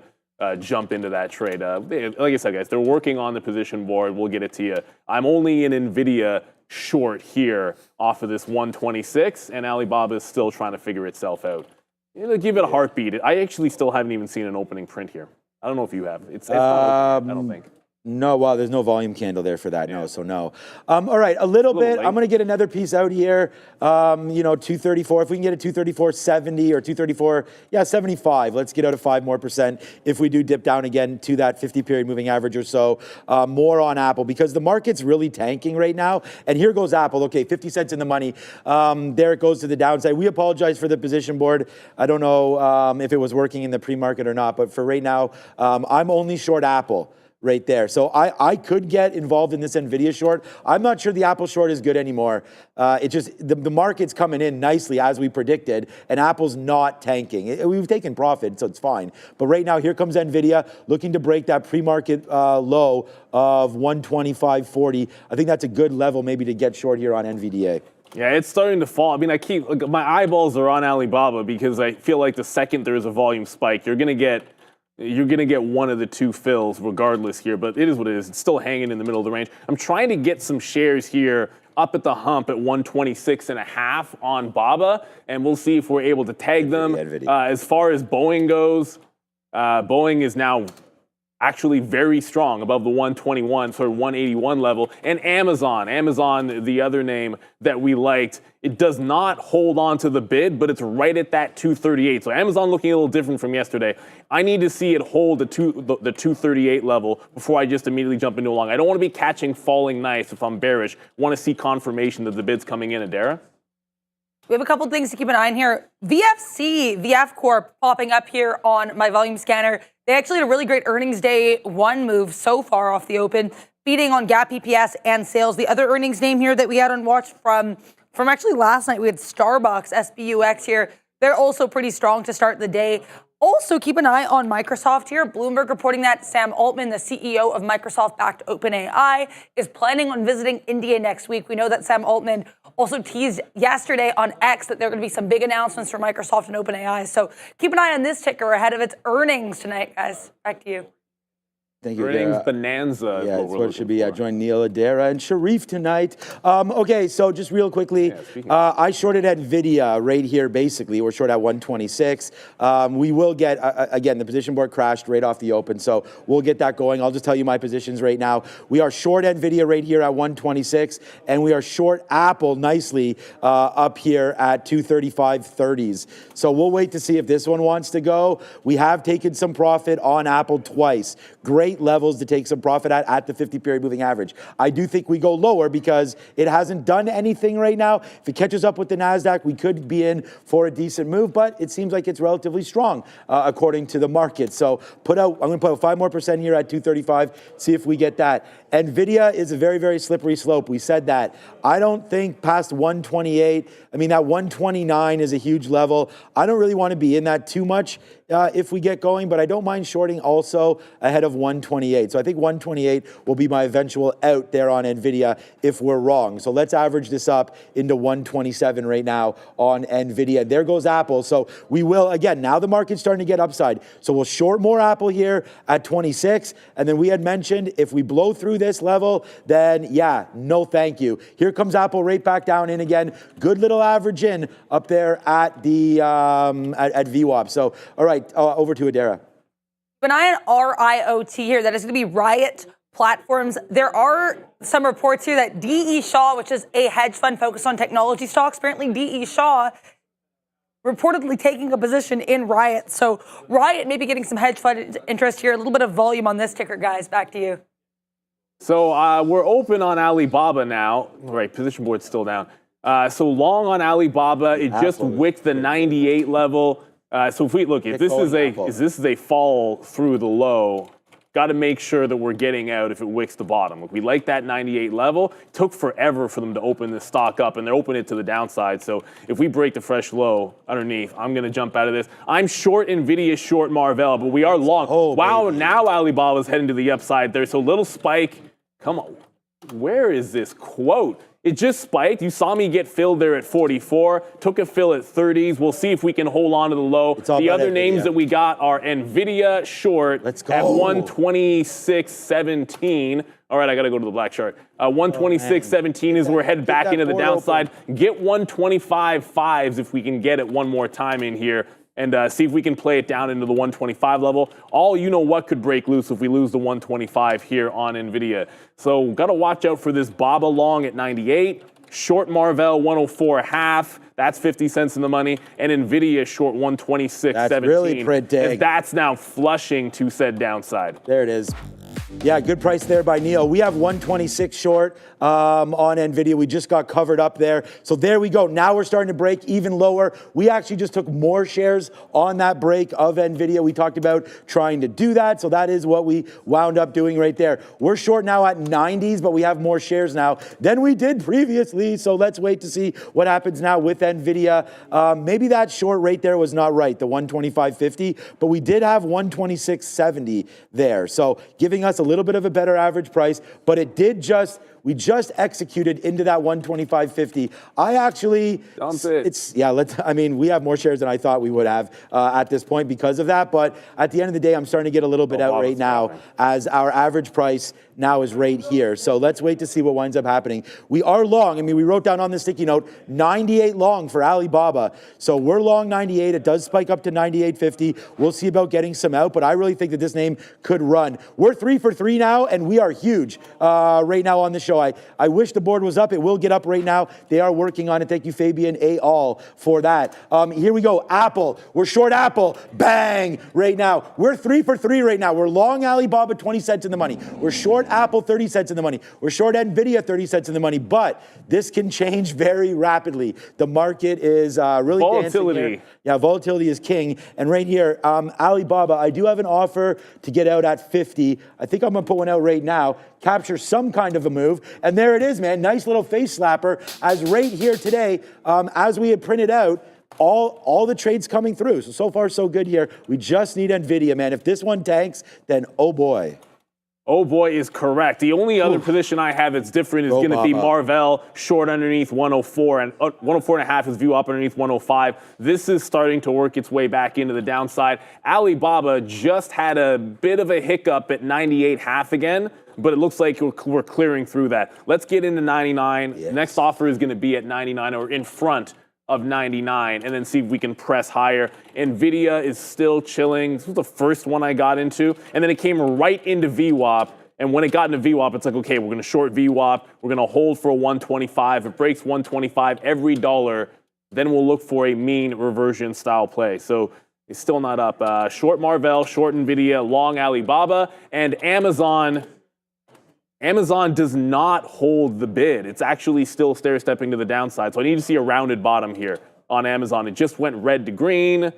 jump into that trade. Like I said, guys, they're working on the position board. We'll get it to you. I'm only in Nvidia short here off of this 126, and Alibaba is still trying to figure itself out. Give it a heartbeat. I actually still haven't even seen an opening print here. I don't know if you have. It's not open, I don't think. No, wow, there's no volume candle there for that. Yeah. No, so no. All right, a little bit. Late. I'm going to get another piece out here. 234. If we can get a 234.70 or 234, 75. Let's get out of 5% more. If we do dip down again to that 50-period moving average or so, more on Apple because the market's really tanking right now. And here goes Apple. Okay, 50 cents in the money. There it goes to the downside. We apologize for the position board. I don't know if it was working in the pre-market or not, but for right now, I'm only short Apple. Right there. So I could get involved in this Nvidia short. I'm not sure the Apple short is good anymore. It just, the market's coming in nicely as we predicted, and Apple's not tanking. We've taken profit, so it's fine. But right now, here comes Nvidia looking to break that pre-market low of 125.40. I think that's a good level maybe to get short here on NVDA. Yeah, it's starting to fall. I mean, my eyeballs are on Alibaba because I feel like the second there is a volume spike, you're going to get one of the two fills regardless here, but it is what it is. It's still hanging in the middle of the range. I'm trying to get some shares here up at the hump at 126.5 on BABA, and we'll see if we're able to tag them. As far as Boeing goes, Boeing is now actually very strong above the 121, sort of 181 level. And Amazon, the other name that we liked, it does not hold on to the bid, but it's right at that 238. So Amazon looking a little different from yesterday. I need to see it hold the 238 level before I just immediately jump into a long. I don't want to be catching falling knives if I'm bearish. I want to see confirmation that the bid's coming in. Adara? We have a couple things to keep an eye on here. Wksport popping up here on my volume scanner. They actually had a really great earnings day one move so far off the open, beating on GAAP EPS and sales. The other earnings name here that we had on watch from actually last night, we had Starbucks, SPUX here, They're also pretty strong to start the day. Also, keep an eye on Microsoft here. Bloomberg reporting that Sam Altman, the CEO of Microsoft-backed OpenAI, is planning on visiting India next week. We know that Sam Altman also teased yesterday on X that there are going to be some big announcements for Microsoft and OpenAI. So keep an eye on this ticker ahead of its earnings tonight, guys. Back to you. Thank you. Earnings bonanza. Yeah, that's what it should be. I joined Neil, Adara, and Sharif tonight. Okay, so just real quickly, I shorted Nvidia right here, basically. We're short at 126. We will get, again, the position board crashed right off the open, so we'll get that going. I'll just tell you my positions right now. We are short Nvidia right here at 126, and we are short Apple nicely up here at 235.30s. So we'll wait to see if this one wants to go. We have taken some profit on Apple twice. Great levels to take some profit at the 50-period moving average. I do think we go lower because it hasn't done anything right now. If it catches up with the NASDAQ, we could be in for a decent move, but it seems like it's relatively strong according to the market. So I'm going to put out 5% more here at 235, see if we get that. Nvidia is a very, very slippery slope. We said that. I don't think past 128, I mean, that 129 is a huge level. I don't really want to be in that too much if we get going, but I don't mind shorting also ahead of 128. So I think 128 will be my eventual out there on Nvidia if we're wrong. So let's average this up into 127 right now on Nvidia. There goes Apple. So we will, again, now the market's starting to get upside. So we'll short more Apple here at 26. And then we had mentioned if we blow through this level, then yeah, no thank you. Here comes Apple right back down in again. Good little average in up there at the at VWAP. So all right, over to Adara. Keep an eye on RIOT here. That is going to be Riot Platforms. There are some reports here that D.E. Shaw, which is a hedge fund focused on technology stocks, apparently D.E. Shaw reportedly taking a position in Riot. So Riot may be getting some hedge fund interest here. A little bit of volume on this ticker, guys. Back to you. So we're open on Alibaba now. Right, position board's still down. So long on Alibaba, it just wicked the 98 level. So if we look, if this is a fall through the low, got to make sure that we're getting out if it wicks the bottom. Look, we like that 98 level. It took forever for them to open this stock up, and they're opening it to the downside. So if we break the fresh low underneath, I'm going to jump out of this. I'm short Nvidia, short Marvell, but we are long. Oh, wow, baby. Now Alibaba's heading to the upside there. So little spike. Come on. Where is this quote? It just spiked. You saw me get filled there at 44. Took a fill at 30s. We'll see if we can hold on to the low. The other names that we got are Nvidia short at 126.17. All right, I got to go to the black chart. 126.17 is we're headed back into the downside. Get 125.5s if we can get it one more time in here. And see if we can play it down into the 125 level. All you know what could break loose if we lose the 125 here on Nvidia. So got to watch out for this Baba long at 98. Short Marvell 104.5. That's 50 cents in the money. And Nvidia short 126.17. That's really pretty. And that's now flushing to said downside. There it is. Yeah, good price there by Neil. We have 126 short on Nvidia. We just got covered up there. So there we go. Now we're starting to break even lower. We actually just took more shares on that break of Nvidia. We talked about trying to do that. So that is what we wound up doing right there. We're short now at 90s, but we have more shares now than we did previously. So let's wait to see what happens now with Nvidia. Maybe that short rate there was not right, the 125.50, but we did have 126.70 there. So giving us a little bit of a better average price, but it did we just executed into that 125.50. I actually, we have more shares than I thought we would have at this point because of that. But at the end of the day, I'm starting to get a little bit out right now as our average price now is right here. So let's wait to see what winds up happening. We are long. I mean, we wrote down on the sticky note, 98 long for Alibaba. So we're long 98. It does spike up to 98.50. We'll see about getting some out, but I really think that this name could run. We're 3 for 3 now, and we are huge right now on the show. I wish the board was up. It will get up right now. They are working on it. Thank you, Fabian A. All, for that. Here we go. Apple. We're short Apple. Bang! Right now. We're 3 for 3 right now. We're long Alibaba, 20 cents in the money. We're short Apple, 30 cents in the money. We're short Nvidia, 30 cents in the money. But this can change very rapidly. The market is really volatility. Dancing here. Yeah, volatility is king. And right here, Alibaba, I do have an offer to get out at 50. I think I'm going to put one out right now. Capture some kind of a move. And there it is, man. Nice little face slapper as right here today, as we had printed out, all the trades coming through. So far, so good here. We just need Nvidia, man. If this one tanks, then oh boy. Oh boy is correct. The only other position I have that's different is going to be Marvell, short underneath 104, and 104.5 is view up underneath 105. This is starting to work its way back into the downside. Alibaba just had a bit of a hiccup at 98.5 again, but it looks like we're clearing through that. Let's get into 99. Yes. Next offer is going to be at 99 or in front of 99, and then see if we can press higher. Nvidia is still chilling. This was the first one I got into, and then it came right into VWAP. And when it got into VWAP, it's like, okay, we're going to short VWAP. We're going to hold for a 125. If it breaks 125 every dollar, then we'll look for a mean reversion style play. So it's still not up. Short Marvell, short Nvidia, long Alibaba, and Amazon. Amazon does not hold the bid. It's actually still stair-stepping to the downside. So I need to see a rounded bottom here on Amazon. It just went red to green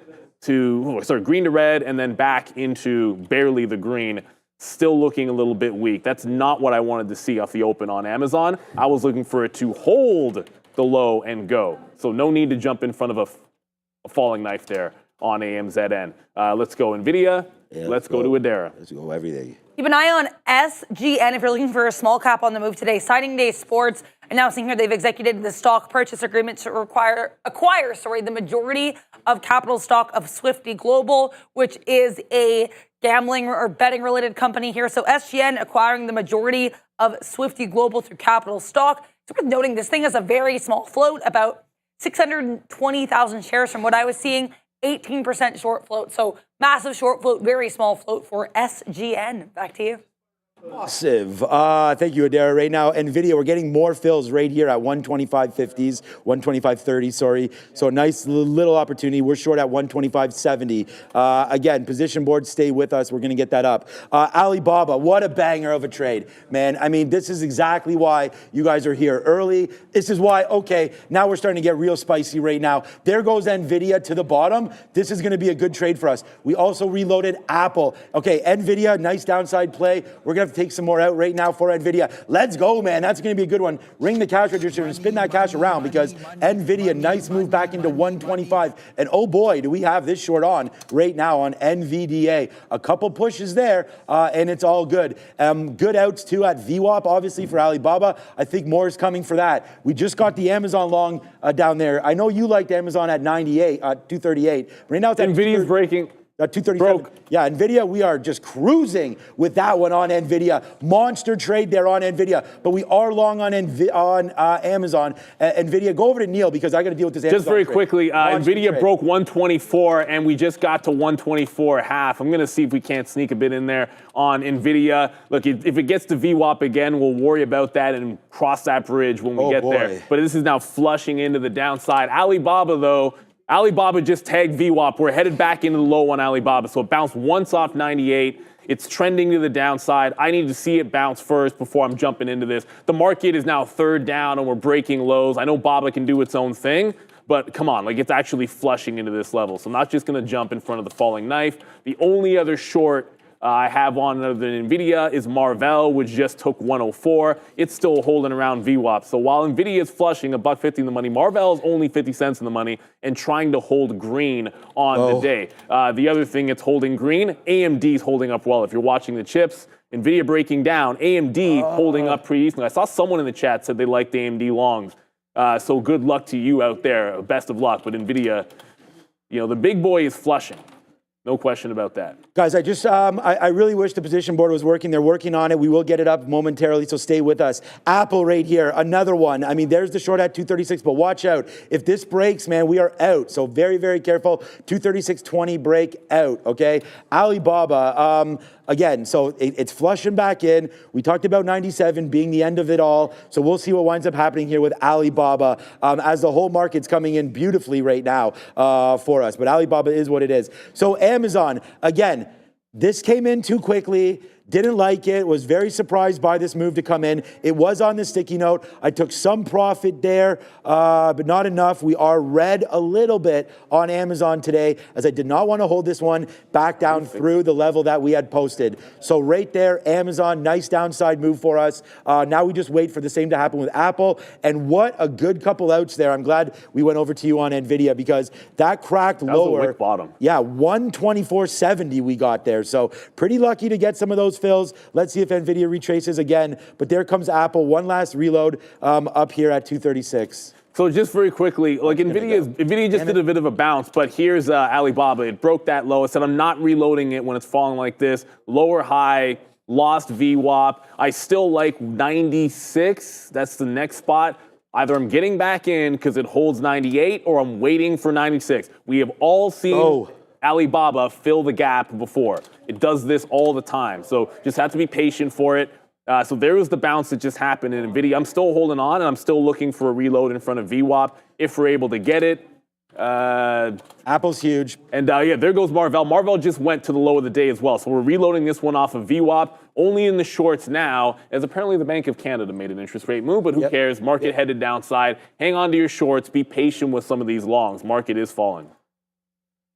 green to red, and then back into barely the green. Still looking a little bit weak. That's not what I wanted to see off the open on Amazon. I was looking for it to hold the low and go. So no need to jump in front of a falling knife there on AMZN. Let's go Nvidia. Yeah, let's go to Adara. Let's go everything. Keep an eye on SGN if you're looking for a small cap on the move today. Signing Day Sports announcing here they've executed the stock purchase agreement to acquire the majority of capital stock of Swifty Global, which is a gambling or betting related company here. So SGN acquiring the majority of Swifty Global through capital stock. It's worth noting this thing has a very small float, about 620,000 shares from what I was seeing. 18% short float. So massive short float, very small float for SGN. Back to you. Massive. Thank you, Adara. Right now, Nvidia, we're getting more fills right here at 125.50s, 125.30, sorry. So a nice little opportunity. We're short at 125.70. Again, position board, stay with us. We're going to get that up. Alibaba, what a banger of a trade, man. I mean, this is exactly why you guys are here early. This is why, okay, now we're starting to get real spicy right now. There goes Nvidia to the bottom. This is going to be a good trade for us. We also reloaded Apple. Okay, Nvidia, nice downside play. We're going to take some more out right now for Nvidia. Let's go, man. That's going to be a good one. Ring the cash register and spin that cash around because Nvidia, nice move back into 125. And oh boy, do we have this short on right now on NVDA. A couple pushes there, and it's all good. Good outs too at VWAP, obviously, for Alibaba. I think more is coming for that. We just got the Amazon long down there. I know you liked Amazon at 98, 238. Right now it's at Nvidia's breaking. 237. Broke. Yeah, Nvidia, we are just cruising with that one on Nvidia. Monster trade there on Nvidia. But we are long on Amazon. Nvidia, go over to Neil because I got to deal with this Amazon Just very trade. quickly, Nvidia trade. broke 124 and we just got to 124.5. I'm going to see if we can't sneak a bit in there on Nvidia. Look, if it gets to VWAP again, we'll worry about that and cross that bridge when we get there. But this is now flushing into the downside. Alibaba, though, Alibaba just tagged VWAP. We're headed back into the low on Alibaba. So it bounced once off 98. It's trending to the downside. I need to see it bounce first before I'm jumping into this. The market is now third down and we're breaking lows. I know BABA can do its own thing, but come on, like it's actually flushing into this level. So I'm not just going to jump in front of the falling knife. The only other short I have on other than Nvidia is Marvell, which just took 104. It's still holding around VWAP. So while Nvidia is flushing $1.50 in the money, Marvell is only 50 cents in the money and trying to hold green on the day. The other thing it's holding green, AMD is holding up well. If you're watching the chips, Nvidia breaking down, AMD holding up pretty decently. I saw someone in the chat said they liked AMD longs. So good luck to you out there. Best of luck. But Nvidia, you know, the big boy is flushing. No question about that. Guys, I really wish the position board was working. They're working on it. We will get it up momentarily, so stay with us. Apple right here, another one. I mean, there's the short at 236, but watch out. If this breaks, man, we are out. So very, very careful. 236.20 break out, okay? Alibaba, again, so it's flushing back in. We talked about 97 being the end of it all. So we'll see what winds up happening here with Alibaba as the whole market's coming in beautifully right now for us. But Alibaba is what it is. So Amazon, again, this came in too quickly. Didn't like it, was very surprised by this move to come in. It was on the sticky note. I took some profit there, but not enough. We are red a little bit on Amazon today, as I did not want to hold this one back down through the level that we had posted. So right there, Amazon, nice downside move for us. Now we just wait for the same to happen with Apple. And what a good couple outs there. I'm glad we went over to you on Nvidia, because that cracked that lower. Was a wick bottom. Yeah, 124.70 we got there. So pretty lucky to get some of those fills. Let's see if Nvidia retraces again. But there comes Apple. One last reload up here at 236. So just very quickly, like Nvidia just did a bit of a bounce, but here's Alibaba. It broke that low. I said I'm not reloading it when it's falling like this. Lower high, lost VWAP. I still like 96. That's the next spot. Either I'm getting back in because it holds 98, or I'm waiting for 96. We have all seen Alibaba fill the gap before. It does this all the time. So just have to be patient for it. So there was the bounce that just happened in Nvidia. I'm still holding on, and I'm still looking for a reload in front of VWAP if we're able to get it. Apple's huge. And yeah, there goes Marvell. Marvell just went to the low of the day as well. So we're reloading this one off of VWAP, only in the shorts now, as apparently the Bank of Canada made an interest rate move, but who cares? Market headed downside. Hang on to your shorts. Be patient with some of these longs. Market is falling.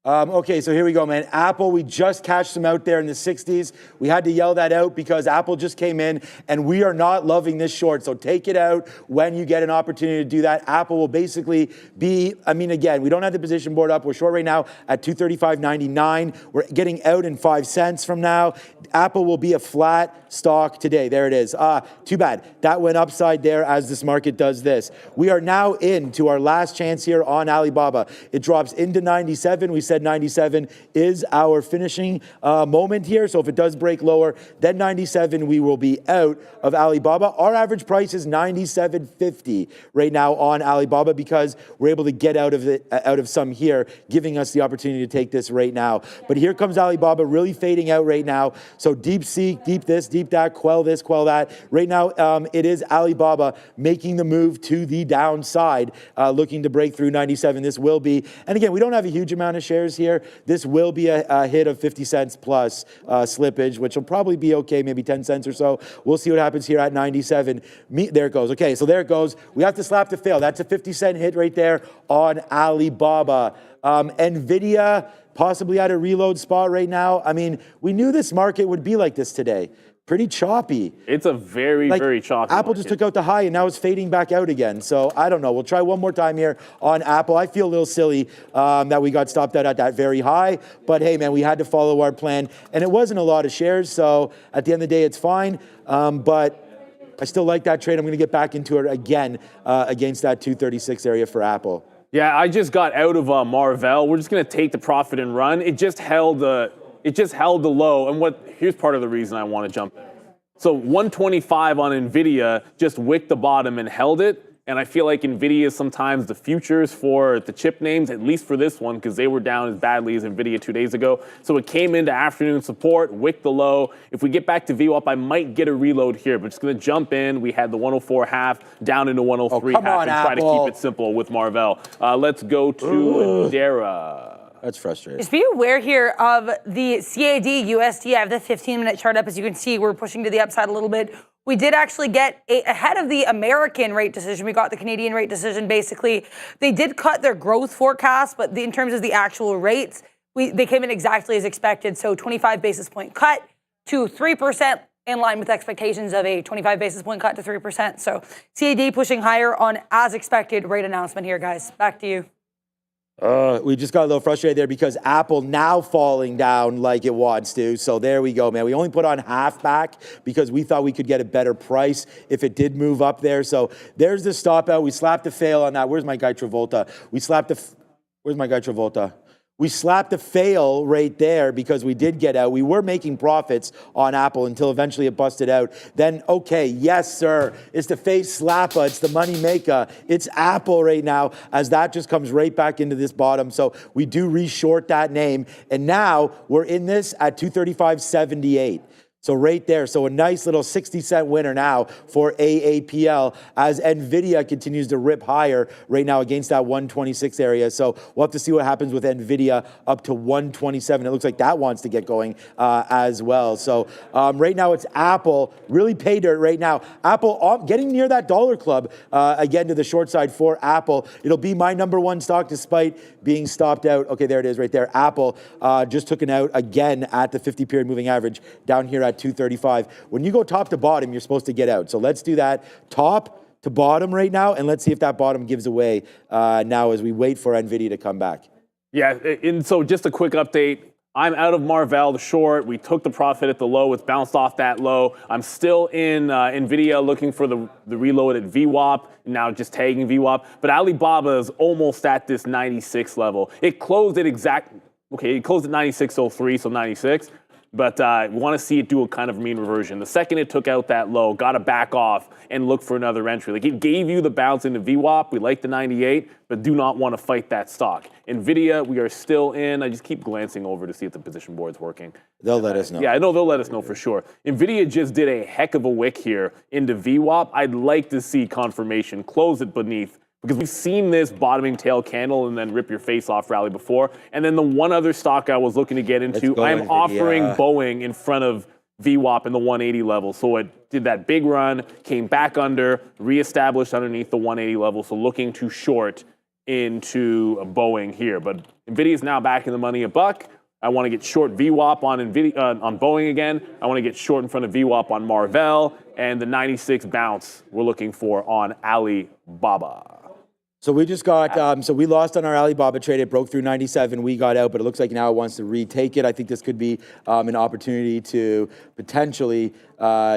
Okay, so here we go, man. Apple, we just cashed them out there in the 60s. We had to yell that out because Apple just came in, and we are not loving this short. So take it out when you get an opportunity to do that. Apple will basically be, I mean, again, we don't have the position board up. We're short right now at 235.99. We're getting out in 5 cents from now. Apple will be a flat stock today. There it is. Too bad. That went upside there as this market does this. We are now into our last chance here on Alibaba. It drops into 97. We said 97 is our finishing moment here. So if it does break lower than 97, we will be out of Alibaba. Our average price is 97.50 right now on Alibaba, because we're able to get out of some here, giving us the opportunity to take this right now. But here comes Alibaba really fading out right now. So deep seek, deep this, deep that, quell this, quell that. Right now, it is Alibaba making the move to the downside, looking to break through 97. This will be, and again, we don't have a huge amount of shares here. This will be a hit of 50 cents plus slippage, which will probably be okay, maybe 10 cents or so. We'll see what happens here at 97. There it goes. Okay, so there it goes. We have to slap to fail. That's a 50-cent hit right there on Alibaba. Nvidia possibly at a reload spot right now. I mean, we knew this market would be like this today. Pretty choppy. It's a very, very choppy Apple market. just took out the high, and now it's fading back out again. So I don't know. We'll try one more time here on Apple. I feel a little silly that we got stopped out at that very high. But hey, man, we had to follow our plan. And it wasn't a lot of shares. So at the end of the day, it's fine. But I still like that trade. I'm going to get back into it again against that 236 area for Apple. Yeah, I just got out of Marvell. We're just going to take the profit and run. It just held the low. And here's part of the reason I want to jump in. So 125 on Nvidia just wicked the bottom and held it. And I feel like Nvidia is sometimes the futures for the chip names, at least for this one, because they were down as badly as Nvidia 2 days ago. So it came into afternoon support, wicked the low. If we get back to VWAP, I might get a reload here, but just going to jump in. We had the 104 half down into 103 half and try to keep it simple with Marvell. Let's go to Dara. That's frustrating. Just be aware here of the CAD USD. I have the 15-minute chart up. As you can see, we're pushing to the upside a little bit. We did actually get ahead of the American rate decision. We got the Canadian rate decision. Basically, they did cut their growth forecast, but in terms of the actual rates, they came in exactly as expected. So 25 basis point cut to 3%, in line with expectations of a 25 basis point cut to 3%. So CAD pushing higher on as expected rate announcement here, guys. Back to you. We just got a little frustrated there because Apple now falling down like it wants to. So there we go, man. We only put on half back because we thought we could get a better price if it did move up there. So there's the stop out. We slapped a fail on that. Where's my guy Travolta? Where's my guy Travolta? We slapped a fail right there because we did get out. We were making profits on Apple until eventually it busted out. Then, okay, yes, sir. It's the face slapper. It's the money maker. It's Apple right now as that just comes right back into this bottom. So we do reshort that name. And now we're in this at 235.78. So right there, so a nice little 60-cent winner now for AAPL as Nvidia continues to rip higher right now against that 126 area. So we'll have to see what happens with Nvidia up to 127. It looks like that wants to get going as well. So right now it's Apple, really pay dirt right now. Apple getting near that dollar club again to the short side for Apple. It'll be my number one stock despite being stopped out. Okay, there it is right there. Apple just took it out again at the 50-period moving average down here at 235. When you go top to bottom, you're supposed to get out. So let's do that top to bottom right now, and let's see if that bottom gives away now as we wait for Nvidia to come back. Yeah, and so just a quick update. I'm out of Marvell, the short. We took the profit at the low. It's bounced off that low. I'm still in Nvidia looking for the reload at VWAP, now just tagging VWAP. But Alibaba is almost at this 96 level. It closed at it closed at 96.03, so 96. But we want to see it do a kind of mean reversion. The second it took out that low, got to back off and look for another entry. Like it gave you the bounce into VWAP. We like the 98, but do not want to fight that stock. Nvidia, we are still in. I just keep glancing over to see if the position board's working. They'll let us know. Yeah, I know they'll let us know for sure. Nvidia just did a heck of a wick here into VWAP. I'd like to see confirmation. Close it beneath. Because we've seen this bottoming tail candle and then rip your face off rally before. And then the one other stock I was looking to get into, I'm offering Boeing in front of VWAP in the 180 level. So it did that big run, came back under, reestablished underneath the 180 level. So looking to short into Boeing here. But Nvidia is now back in the money $1. I want to get short VWAP on Nvidia, on Boeing again. I want to get short in front of VWAP on Marvell. And the 96 bounce we're looking for on Alibaba. So we just got, so we lost on our Alibaba trade. It broke through 97. We got out, but it looks like now it wants to retake it. I think this could be an opportunity to potentially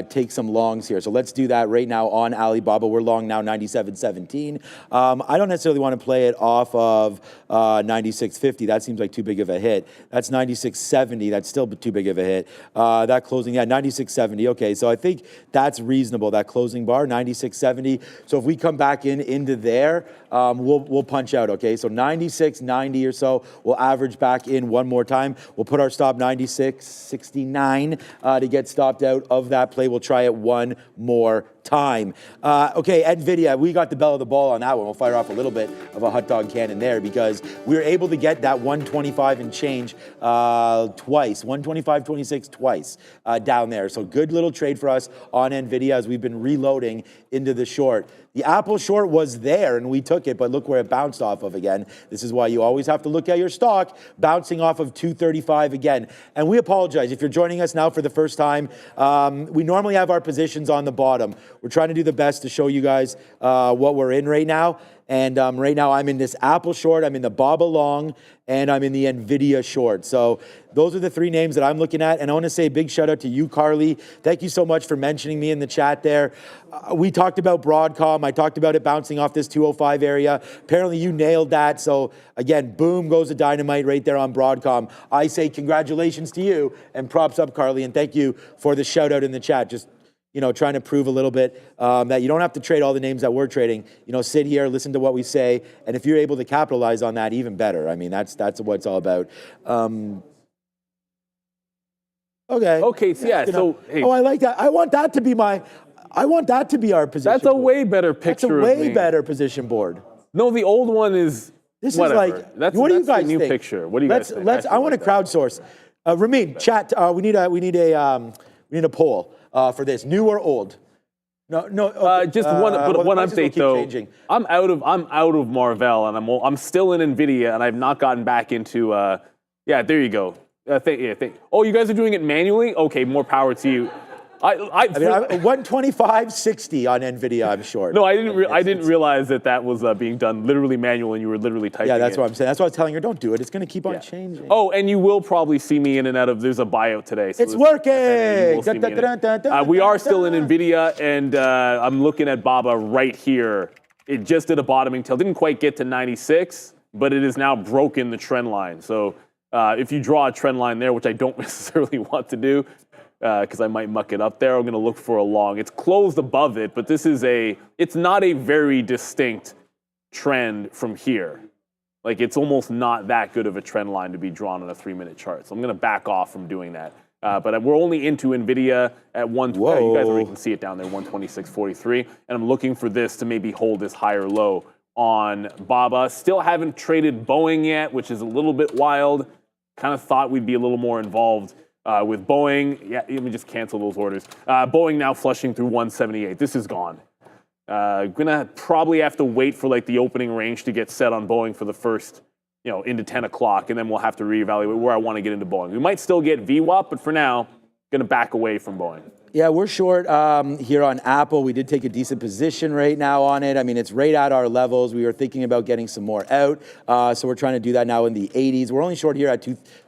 take some longs here. So let's do that right now on Alibaba. We're long now 97.17. I don't necessarily want to play it off of 96.50. That seems like too big of a hit. That's 96.70. That's still too big of a hit. That closing, yeah, 96.70. Okay, so I think that's reasonable, that closing bar, 96.70. So if we come back into there, we'll punch out, okay? So 96.90 or so, we'll average back in one more time. We'll put our stop 96.69 to get stopped out of that play. We'll try it one more time. Okay, Nvidia, we got the bell of the ball on that one. We'll fire off a little bit of a hot dog cannon there because we were able to get that 125 and change twice, 125.26 twice down there. So good little trade for us on Nvidia as we've been reloading into the short. The Apple short was there and we took it, but look where it bounced off of again. This is why you always have to look at your stock bouncing off of 235 again. And we apologize if you're joining us now for the first time. We normally have our positions on the bottom. We're trying to do the best to show you guys what we're in right now. And right now I'm in this Apple short, I'm in the Baba long, and I'm in the Nvidia short. So those are the three names that I'm looking at. And I want to say a big shout out to you, Carly. Thank you so much for mentioning me in the chat there. We talked about Broadcom. I talked about it bouncing off this 205 area. Apparently you nailed that. So again, boom goes the dynamite right there on Broadcom. I say congratulations to you and props up, Carly. And thank you for the shout out in the chat. Just trying to prove a little bit that you don't have to trade all the names that we're trading. Sit here, listen to what we say, and if you're able to capitalize on that, even better. I mean, that's what it's all about. Okay. Okay. So yeah. So hey. Oh, I like that. I want that to be our position. That's a way better picture. That's a way better position board. No, the old one is. This whatever. is like. That's, what do you guys the new think? picture. What do you guys think? I want to crowdsource. Ramin, chat. We need a poll for this. New or old? No. Okay. Just one update though. Changing. I'm out of Marvell and I'm still in Nvidia and I've not gotten back into. Yeah, there you go. Oh, you guys are doing it manually? Okay, more power to you. I mean, 125.60 on Nvidia, I'm short. No, I didn't realize that was being done literally manual and you were literally typing. Yeah, that's what I'm saying. That's why I was telling her, don't do it. It's going to keep on changing. Oh, and you will probably see me in and out of. There's a buyout today. So it's working. We are still in Nvidia, and I'm looking at Baba right here. It just did a bottoming tail. Didn't quite get to 96, but it is now broken the trend line. So if you draw a trend line there, which I don't necessarily want to do, because I might muck it up there. I'm going to look for a long. It's closed above it, but it's not a very distinct trend from here. Like it's almost not that good of a trend line to be drawn on a 3-minute chart. So I'm going to back off from doing that. But we're only into Nvidia at one. You guys already can see it down there, 126.43. And I'm looking for this to maybe hold this higher low on BABA. Still haven't traded Boeing yet, which is a little bit wild. Kind of thought we'd be a little more involved with Boeing. Yeah, let me just cancel those orders. Boeing now flushing through 178. This is gone. Gonna probably have to wait for like the opening range to get set on Boeing for the first, into 10 o'clock, and then we'll have to reevaluate where I want to get into Boeing. We might still get VWAP, but for now, gonna back away from Boeing. Yeah, we're short here on Apple. We did take a decent position right now on it. I mean, it's right at our levels. We were thinking about getting some more out, so we're trying to do that now in the 80s. We're only short here at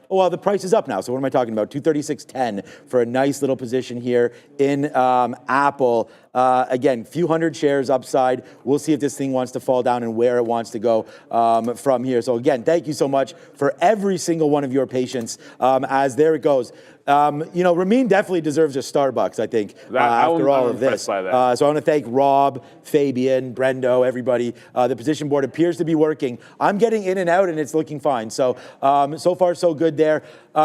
well, the price is up now, so what am I talking about? 236.10 for a nice little position here in Apple. Again, few hundred shares upside. We'll see if this thing wants to fall down and where it wants to go from here. So again, thank you so much for every single one of your patience as there it goes. Ramin definitely deserves a Starbucks, I think, after all of this. So I want to thank Rob, Fabian, Brendo, everybody. The position board appears to be working. I'm getting in and out, and it's looking fine. So, so far, so good there.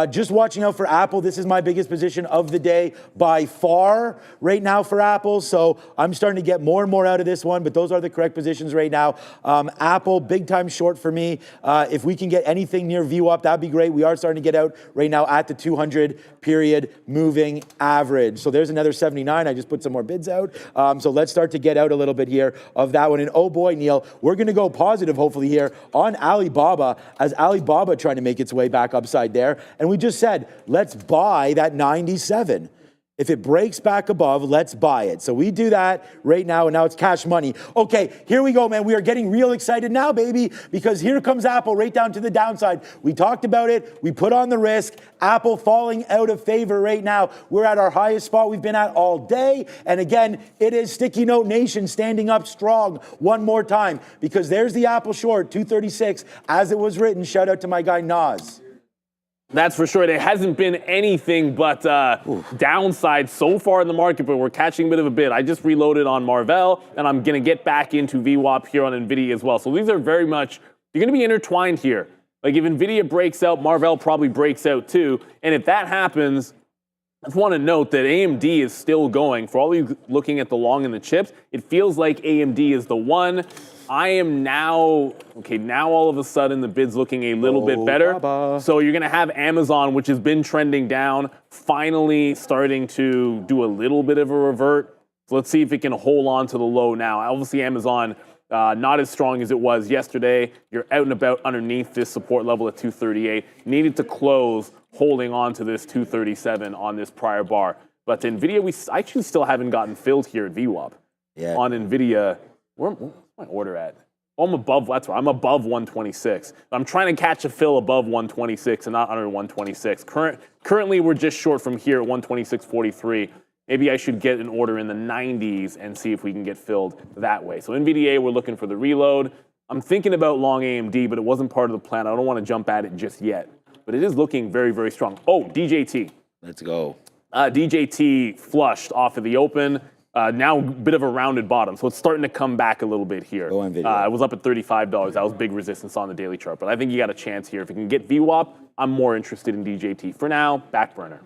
Just watching out for Apple. This is my biggest position of the day by far right now for Apple. So I'm starting to get more and more out of this one, but those are the correct positions right now. Apple, big time short for me. If we can get anything near VWAP, that'd be great. We are starting to get out right now at the 200 period moving average. So there's another 79. I just put some more bids out. So let's start to get out a little bit here of that one. And oh boy, Neil, we're going to go positive hopefully here on Alibaba as Alibaba trying to make its way back upside there. And we just said, let's buy that 97. If it breaks back above, let's buy it. So we do that right now, and now it's cash money. Okay, here we go, man. We are getting real excited now, baby, because here comes Apple right down to the downside. We talked about it. We put on the risk. Apple falling out of favor right now. We're at our highest spot we've been at all day. And again, it is Sticky Note Nation standing up strong one more time because there's the Apple short, 236, as it was written. Shout out to my guy, Nas. That's for sure. There hasn't been anything but downside so far in the market, but we're catching a bit of a bid. I just reloaded on Marvell, and I'm going to get back into VWAP here on Nvidia as well. So these are very much, you're going to be intertwined here. Like if Nvidia breaks out, Marvell probably breaks out too. And if that happens, I just want to note that AMD is still going. For all of you looking at the long and the chips, it feels like AMD is the one. I am now all of a sudden the bid's looking a little bit better. Baba. So you're going to have Amazon, which has been trending down, finally starting to do a little bit of a revert. So let's see if it can hold on to the low now. Obviously, Amazon not as strong as it was yesterday. You're out and about underneath this support level at 238. Needed to close holding on to this 237 on this prior bar. But Nvidia, we actually still haven't gotten filled here at VWAP. Yeah. On Nvidia, where's my order at? I'm above, that's right, I'm above 126. I'm trying to catch a fill above 126 and not under 126. Currently, we're just short from here at 126.43. Maybe I should get an order in the 90s and see if we can get filled that way. So NVDA, we're looking for the reload. I'm thinking about long AMD, but it wasn't part of the plan. I don't want to jump at it just yet. But it is looking very, very strong. Oh, DJT. Let's go. DJT flushed off of the open. Now a bit of a rounded bottom. So it's starting to come back a little bit here. Go Nvidia. It was up at $35. That was big resistance on the daily chart. But I think you got a chance here. If you can get VWAP, I'm more interested in DJT. For now, back burner.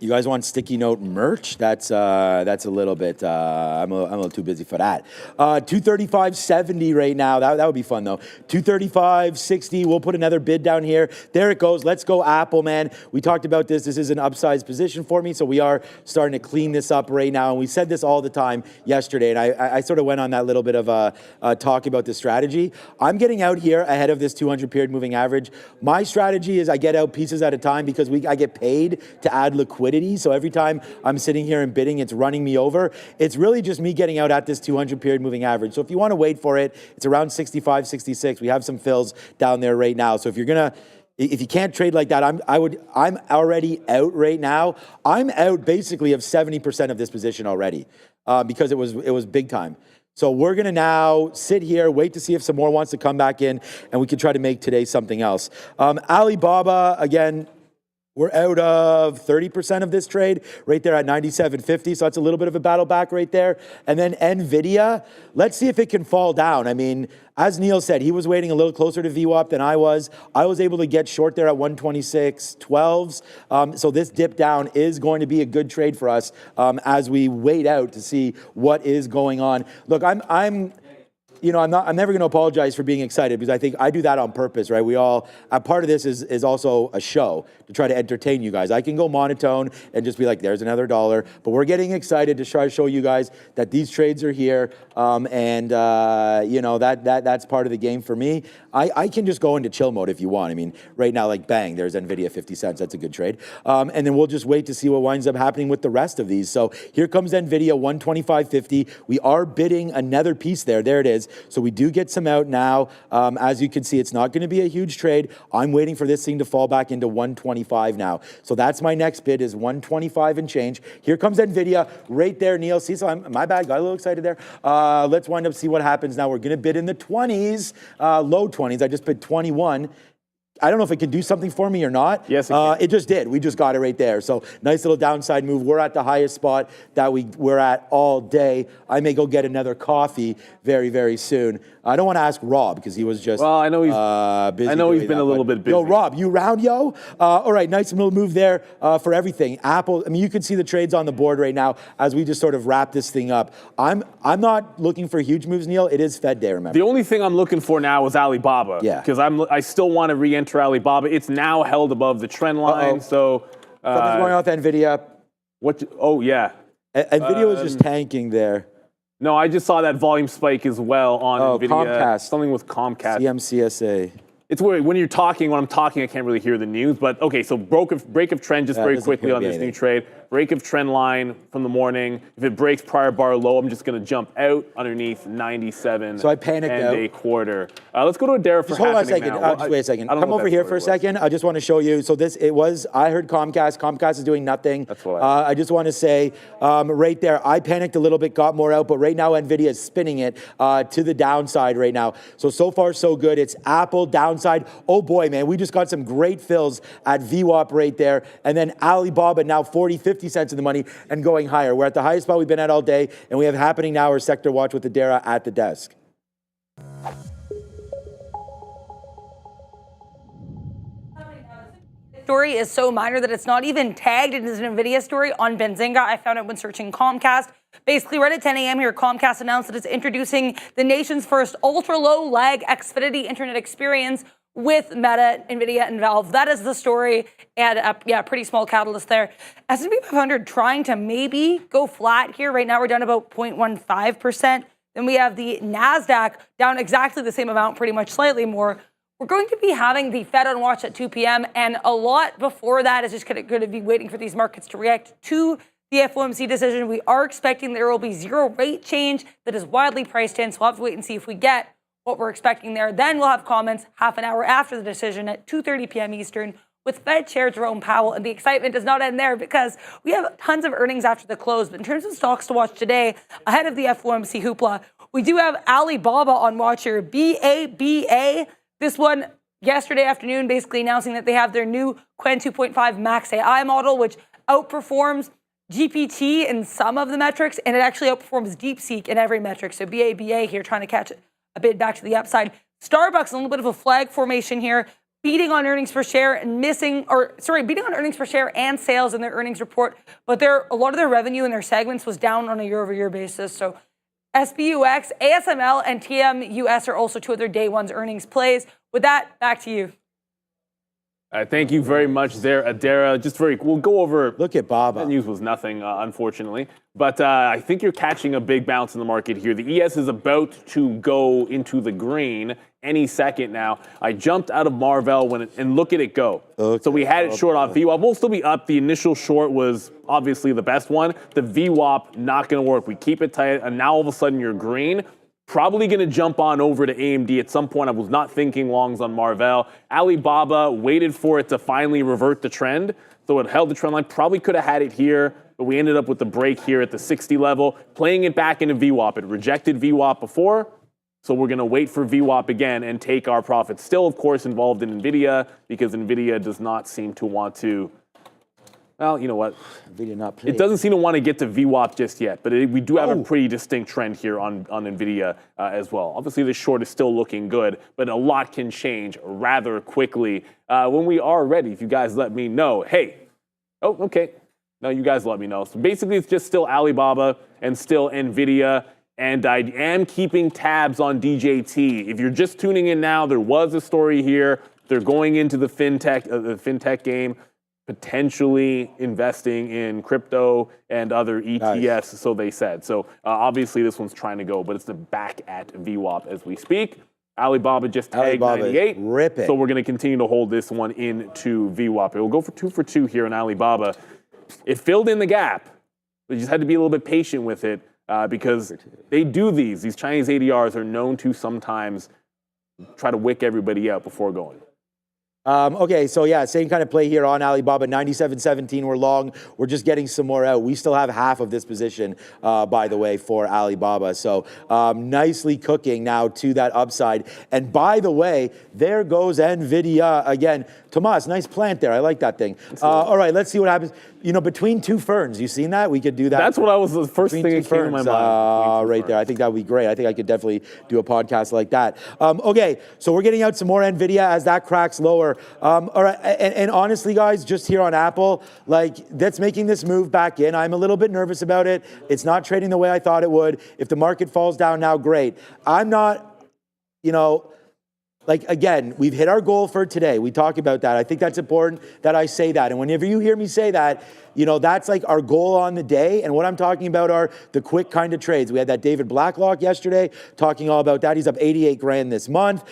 You guys want sticky note merch? That's a little bit. I'm a little too busy for that. 235.70 right now. That would be fun though. 235.60. We'll put another bid down here. There it goes. Let's go Apple, man. We talked about this. This is an upsized position for me, so we are starting to clean this up right now. And we said this all the time yesterday, and I sort of went on that little bit of a talk about the strategy. I'm getting out here ahead of this 200 period moving average. My strategy is I get out pieces at a time because I get paid to add liquidity. So every time I'm sitting here and bidding, it's running me over. It's really just me getting out at this 200 period moving average. So if you want to wait for it, it's around 65, 66. We have some fills down there right now. So if you can't trade like that, I'm already out right now. I'm out basically of 70% of this position already because it was big time. So we're going to now sit here, wait to see if some more wants to come back in, and we can try to make today something else. Alibaba, again, We're out of 30% of this trade right there at 97.50. So that's a little bit of a battle back right there. And then Nvidia, let's see if it can fall down. I mean, as Neil said, he was waiting a little closer to VWAP than I was. I was able to get short there at 126.12. So this dip down is going to be a good trade for us as we wait out to see what is going on. Look, I'm never going to apologize for being excited because I think I do that on purpose, right? A part of this is also a show to try to entertain you guys. I can go monotone and just be like, there's another dollar, but we're getting excited to try to show you guys that these trades are here, that's part of the game for me. I can just go into chill mode if you want. I mean, right now, like bang, there's Nvidia 50 cents. That's a good trade. And then we'll just wait to see what winds up happening with the rest of these. So here comes Nvidia 125.50. We are bidding another piece there. There it is. So we do get some out now. As you can see, it's not going to be a huge trade. I'm waiting for this thing to fall back into 125 now. So that's my next bid is 125 and change. Here comes Nvidia right there, Neil. See, so my bad, got a little excited there. Let's wind up, see what happens now. We're going to bid in the 20s, low 20s. I just bid 21. I don't know if it can do something for me or not. Yes, it just did. We just got it right there. So nice little downside move. We're at the highest spot that we're at all day. I may go get another coffee very, very soon. I don't want to ask Rob because he was just I know he's busy. I know he's been a little bit busy. Yo, Rob, you round, yo? All right, nice little move there for everything. Apple, I mean, you can see the trades on the board right now as we just sort of wrap this thing up. I'm not looking for huge moves, Neil. It is Fed day, remember. The only thing I'm looking for now is Alibaba. Yeah. Because I still want to re-enter Alibaba. It's now held above the trend line. So something's going on with Nvidia. Oh, yeah. Nvidia was just tanking there. No, I just saw that volume spike as well on Nvidia. Comcast. Something with Comcast. CMCSA. It's weird. When I'm talking, I can't really hear the news. But okay, so break of trend just very quickly on this new trade. Break of trend line from the morning. If it breaks prior bar low, I'm just going to jump out underneath 97. So I panicked and out. a quarter. Let's go to Adara for just hold on a second. now. Just wait a second. Come over here for a second. I just want to show you. So I heard Comcast. Comcast is doing nothing. That's what I just want to say right there, I panicked a little bit, got more out, but right now Nvidia is spinning it to the downside right now. So far so good. It's Apple downside. Oh boy, man, we just got some great fills at VWAP right there. And then Alibaba now 40, 50 cents in the money and going higher. We're at the highest spot we've been at all day, and we have happening now our sector watch with Adara at the desk. Story is so minor that it's not even tagged. It is an Nvidia story on Benzinga. I found it when searching Comcast. Basically, right at 10 a.m. here, Comcast announced that it's introducing the nation's first ultra-low lag Xfinity internet experience with Meta, Nvidia, and Valve. That is the story, and pretty small catalyst there. S&P 500 trying to maybe go flat here. Right now, we're down about 0.15%. Then we have the NASDAQ down exactly the same amount, pretty much slightly more. We're going to be having the Fed on watch at 2 p.m., and a lot before that is just going to be waiting for these markets to react to the FOMC decision. We are expecting there will be zero rate change that is widely priced in, so we'll have to wait and see if we get what we're expecting there. Then we'll have comments half an hour after the decision at 2:30 p.m. Eastern with Fed Chair Jerome Powell. And the excitement does not end there because we have tons of earnings after the close. But in terms of stocks to watch today, ahead of the FOMC hoopla, we do have Alibaba on watch here, BABA. This one yesterday afternoon basically announcing that they have their new Qwen 2.5 Max AI model, which outperforms GPT in some of the metrics, and it actually outperforms DeepSeek in every metric. So BABA here trying to catch a bit back to the upside. Starbucks, a little bit of a flag formation here, beating on earnings per share and beating on earnings per share and sales in their earnings report. But a lot of their revenue in their segments was down on a year-over-year basis. So SBUX, ASML, and TMUS are also two of their day one's earnings plays. With that, back to you. Thank you very much there, Adara. We'll go over. Look at Baba. That news was nothing, unfortunately. But I think you're catching a big bounce in the market here. The ES is about to go into the green any second now. I jumped out of Marvell and look at it go. Okay. So we had it short off VWAP. We'll still be up. The initial short was obviously the best one. The VWAP, not going to work. We keep it tight, and now all of a sudden you're green. Probably going to jump on over to AMD at some point. I was not thinking longs on Marvell. Alibaba waited for it to finally revert the trend. So it held the trend line. Probably could have had it here, but we ended up with the break here at the 60 level, playing it back into VWAP. It rejected VWAP before, so we're going to wait for VWAP again and take our profits. Still, of course, involved in Nvidia because Nvidia does not seem to want to Well, you know what? Nvidia not It doesn't seem to want to get to VWAP just yet, but we do have a pretty distinct trend here on Nvidia as well. Obviously, the short is still looking good, but a lot can change rather quickly. When we are ready, if you guys let me know, hey, oh, okay. No, you guys let me know. So basically, it's just still Alibaba and still Nvidia. And I am keeping tabs on DJT. If you're just tuning in now, there was a story here. They're going into the fintech game, potentially investing in crypto and other ETFs, nice. So they said. So obviously, this one's trying to go, but it's back at VWAP as we speak. Alibaba just tagged 98. Rip it. So we're going to continue to hold this one into VWAP. It will go for 2 for 2 here in Alibaba. It filled in the gap. We just had to be a little bit patient with it because they do these. These Chinese ADRs are known to sometimes try to wick everybody out before going. Okay, so yeah, same kind of play here on Alibaba, 97.17, we're long. We're just getting some more out. We still have half of this position, by the way, for Alibaba. So nicely cooking now to that upside. And by the way, there goes Nvidia again. Tomas, nice plant there. I like that thing. All right, let's see what happens. You know, between two ferns, you seen that? We could do that. That's what I was, the first thing that came to my mind. Right there. I think that would be great. I think I could definitely do a podcast like that. Okay, so we're getting out some more Nvidia as that cracks lower. All right, and honestly, guys, just here on Apple, like that's making this move back in. I'm a little bit nervous about it. It's not trading the way I thought it would. If the market falls down now, great. I'm not, you know, like, again, we've hit our goal for today. We talk about that. I think that's important that I say that. And whenever you hear me say that, you know, that's like our goal on the day. And what I'm talking about are the quick kind of trades. We had that David Blacklock yesterday talking all about that. He's up 88 grand this month,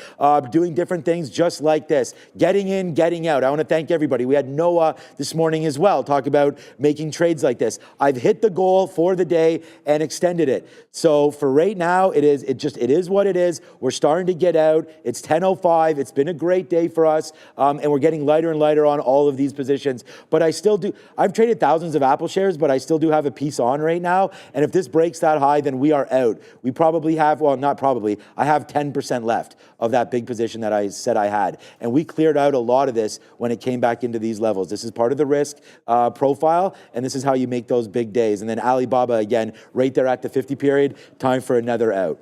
doing different things just like this. Getting in, getting out. I want to thank everybody. We had Noah this morning as well talk about making trades like this. I've hit the goal for the day and extended it. So for right now, it is what it is. We're starting to get out. It's 10:05. It's been a great day for us. And we're getting lighter and lighter on all of these positions. But I still do. I've traded thousands of Apple shares, but I still do have a piece on right now. And if this breaks that high, then we are out. We probably have, well, not probably, I have 10% left of that big position that I said I had. And we cleared out a lot of this when it came back into these levels. This is part of the risk profile, and this is how you make those big days. And then Alibaba, again, right there at the 50 period, time for another out.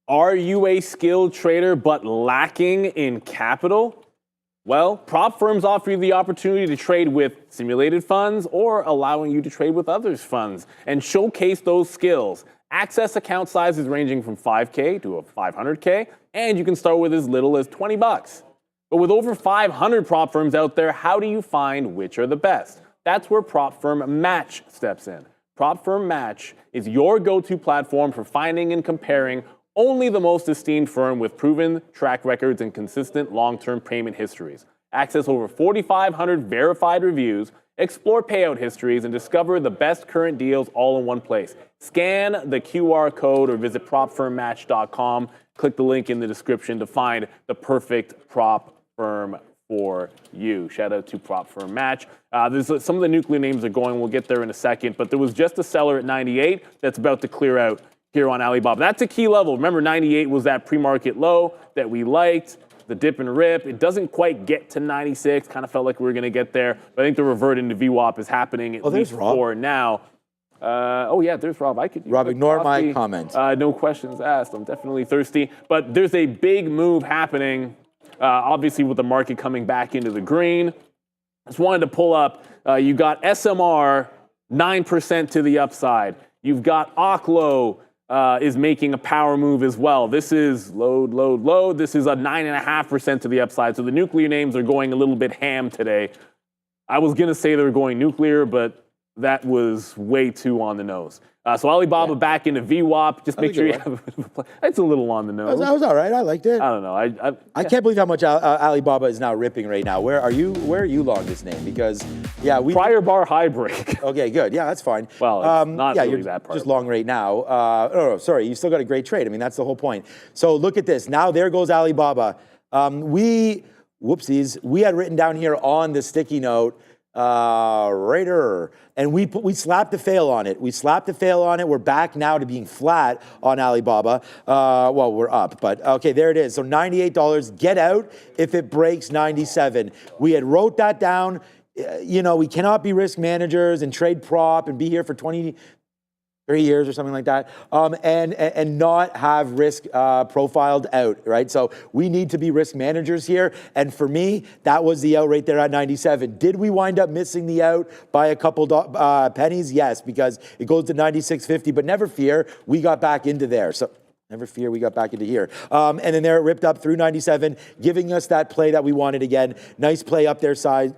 Are you a skilled trader but lacking in capital? Well, prop firms offer you the opportunity to trade with simulated funds or allowing you to trade with others' funds and showcase those skills. Access account sizes ranging from 5K to 500K, and you can start with as little as 20 bucks. But with over 500 prop firms out there, how do you find which are the best? That's where Prop Firm Match steps in. Prop Firm Match is your go-to platform for finding and comparing only the most esteemed firm with proven track records and consistent long-term payment histories. Access over 4,500 verified reviews, explore payout histories, and discover the best current deals all in one place. Scan the QR code or visit propfirmmatch.com. Click the link in the description to find the perfect prop firm for you. Shout out to Prop Firm Match. There's some of the nuclear names are going. We'll get there in a second, but there was just a seller at 98 that's about to clear out here on Alibaba. That's a key level. Remember, 98 was that pre-market low that we liked, the dip and rip. It doesn't quite get to 96. Kind of felt like we were going to get there. But I think the revert into VWAP is happening at least for now. Oh, yeah, there's Rob. Rob, ignore my comment. No questions asked. I'm definitely thirsty. But there's a big move happening, obviously, with the market coming back into the green. Just wanted to pull up. You got SMR, 9% to the upside. You've got Oklo, is making a power move as well. This is load. This is a 9.5% to the upside. So the nuclear names are going a little bit ham today. I was going to say they were going nuclear, but that was way too on the nose. So Alibaba back into VWAP. Just make sure you have it's a little on the nose. That was all right. I liked it. I don't know. I can't believe how much Alibaba is now ripping right now. Where are you long this name? Because prior bar high break. Okay, good. Yeah, that's fine. Well, it's not really you're that part. Just long right now. Oh, sorry. You still got a great trade. I mean, that's the whole point. So look at this. Now there goes Alibaba. We had written down here on the sticky note. Raider. And we slapped the fail on it. We slapped the fail on it. We're back now to being flat on Alibaba. Well, we're up, but okay, there it is. So $98, get out if it breaks 97. We had wrote that down. You know, we cannot be risk managers and trade prop and be here for 23 years or something like that, and not have risk profiled out, right? So we need to be risk managers here. And for me, that was the out right there at 97. Did we wind up missing the out by a couple pennies? Yes, because it goes to 96.50, but never fear, we got back into there. So never fear, we got back into here. And then there it ripped up through 97, giving us that play that we wanted again. Nice play up there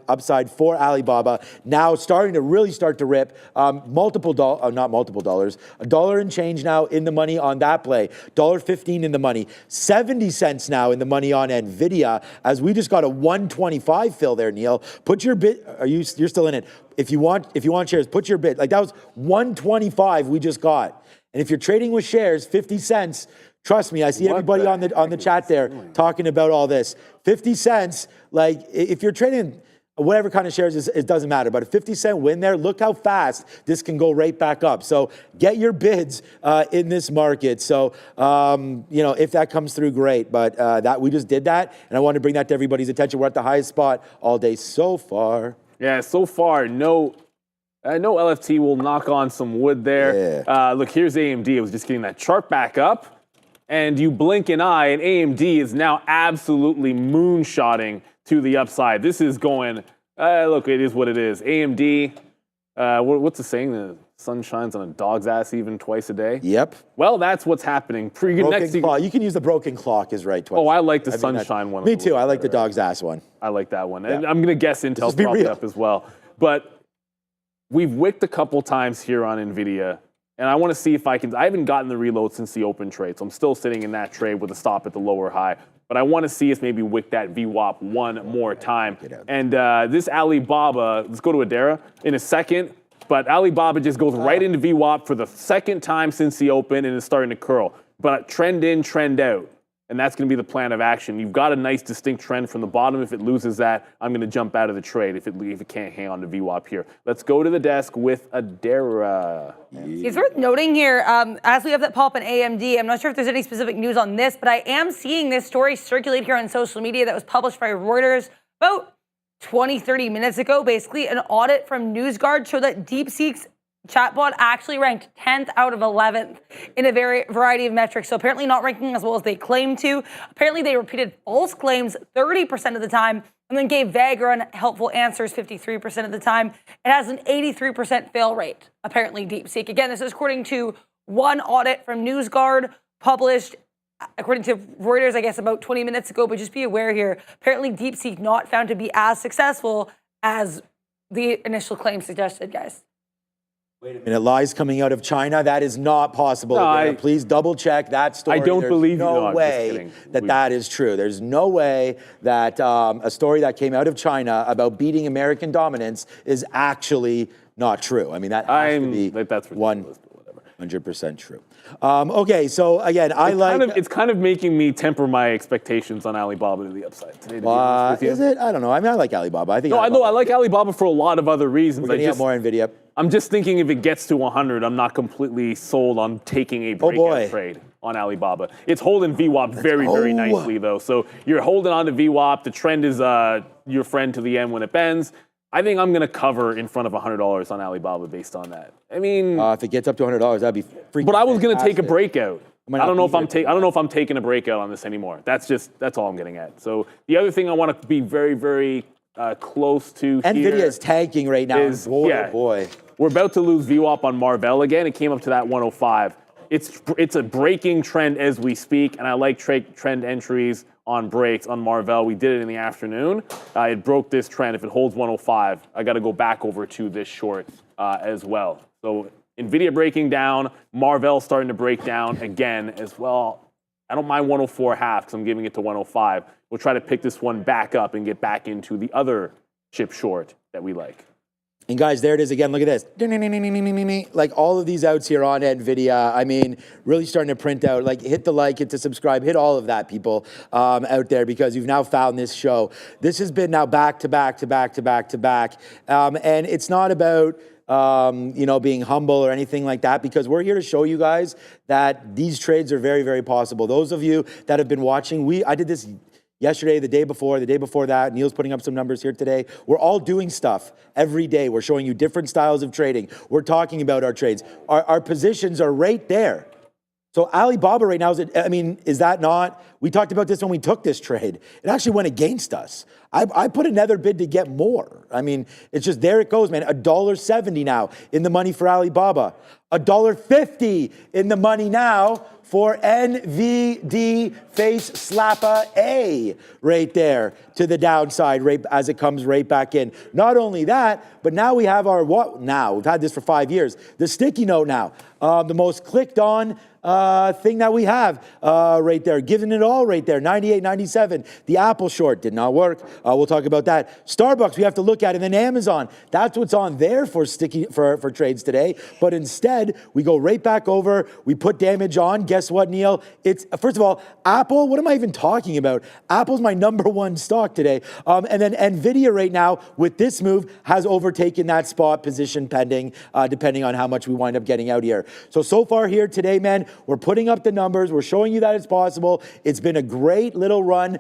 upside for Alibaba. Now starting to really start to rip. Not multiple dollars, $1 and change now in the money on that play. $1.15 in the money. 70 cents now in the money on Nvidia, as we just got a 125 fill there, Neil. Put your bid, you're still in it. If you want shares, put your bid. Like that was 125 we just got. And if you're trading with shares, 50 cents, trust me, I see everybody on the chat there talking about all this. 50 cents, like if you're trading whatever kind of shares, it doesn't matter. But a 50-cent win there, look how fast this can go right back up. So get your bids in this market. So, you know, if that comes through, great. But that we just did that, and I want to bring that to everybody's attention. We're at the highest spot all day so far. Yeah, so far, no LFT will knock on some wood there. Yeah. Look, here's AMD. I was just getting that chart back up. And you blink an eye, and AMD is now absolutely moonshotting to the upside. This is going, look, it is what it is. AMD, what's the saying? The sun shines on a dog's ass even twice a day? Yep. Well, that's what's happening. Broken clock. You can use the broken clock is right twice. Oh, I like the sunshine one. Me too. I like the dog's ass one. I like that one. Yeah. And I'm going to guess Intel's probably up as well. But we've wicked a couple times here on Nvidia, and I want to see if I haven't gotten the reload since the open trade, so I'm still sitting in that trade with a stop at the lower high. But I want to see us maybe wick that VWAP one more time. And this Alibaba, let's go to Adara in a second, but Alibaba just goes right into VWAP for the second time since the open and is starting to curl. But trend in, trend out. And that's going to be the plan of action. You've got a nice distinct trend from the bottom. If it loses that, I'm going to jump out of the trade if it can't hang on to VWAP here. Let's go to the desk with Adara. It's worth noting here, as we have that pop in AMD, I'm not sure if there's any specific news on this, but I am seeing this story circulate here on social media that was published by Reuters about 20, 30 minutes ago. Basically, an audit from NewsGuard showed that DeepSeek's chatbot actually ranked 10th out of 11th in a variety of metrics. So apparently not ranking as well as they claim to. Apparently they repeated false claims 30% of the time and then gave vague or unhelpful answers 53% of the time. It has an 83% fail rate, apparently DeepSeek. Again, this is according to one audit from NewsGuard published, according to Reuters, I guess about 20 minutes ago, but just be aware here, apparently DeepSeek not found to be as successful as the initial claim suggested, guys. Wait a minute, lies coming out of China? That is not possible. No, please double check that story. I don't believe you. No way that is true. There's no way that a story that came out of China about beating American dominance is actually not true. I mean, that has to be that's 100% true. Okay, so again, it's kind of making me temper my expectations on Alibaba to the upside today. To be honest with you. Is it? I don't know. I mean, I like Alibaba. I think. No, I know. I like Alibaba for a lot of other reasons. We're getting more Nvidia. I'm just thinking if it gets to 100, I'm not completely sold on taking a breakout trade on Alibaba. It's holding VWAP very nicely, though. So you're holding on to VWAP. The trend is your friend to the end when it bends. I think I'm going to cover in front of $100 on Alibaba based on that. I mean, if it gets up to $100, that'd be freaking. But I was going to take a breakout. I don't know if I'm taking a breakout on this anymore. That's all I'm getting at. So the other thing I want to be very close to Nvidia here is tanking right now. Boy. We're about to lose VWAP on Marvell again. It came up to that 105. It's a breaking trend as we speak, and I like trend entries on breaks on Marvell. We did it in the afternoon. It broke this trend. If it holds 105, I got to go back over to this short as well. So Nvidia breaking down, Marvell starting to break down again as well. I don't mind 104.5 because I'm giving it to 105. We'll try to pick this one back up and get back into the other chip short that we like. And guys, there it is again. Look at this. Like all of these outs here on Nvidia. I mean, really starting to print out. Like hit the like, hit the subscribe, hit all of that, people out there, because you've now found this show. This has been now back to back to back to back to back. And it's not about being humble or anything like that, because we're here to show you guys that these trades are very, very possible. Those of you that have been watching, I did this yesterday, the day before that. Neil's putting up some numbers here today. We're all doing stuff every day. We're showing you different styles of trading. We're talking about our trades. Our positions are right there. So Alibaba right now, is that not? We talked about this when we took this trade. It actually went against us. I put another bid to get more. I mean, it's just, there it goes, man. $1.70 now in the money for Alibaba. $1.50 in the money now for NVD face slapper A right there to the downside, right as it comes right back in. Not only that, but now we have our what now? We've had this for 5 years. The sticky note now, the most clicked on thing that we have right there, giving it all right there, 98, 97. The Apple short did not work. We'll talk about that. Starbucks, we have to look at, and then Amazon. That's what's on there for for trades today. But instead, we go right back over. We put damage on. Guess what, Neil? It's first of all, Apple. What am I even talking about? Apple's my #1 stock today. And then Nvidia right now with this move has overtaken that spot position pending, depending on how much we wind up getting out here. So far here today, man, we're putting up the numbers. We're showing you that it's possible. It's been a great little run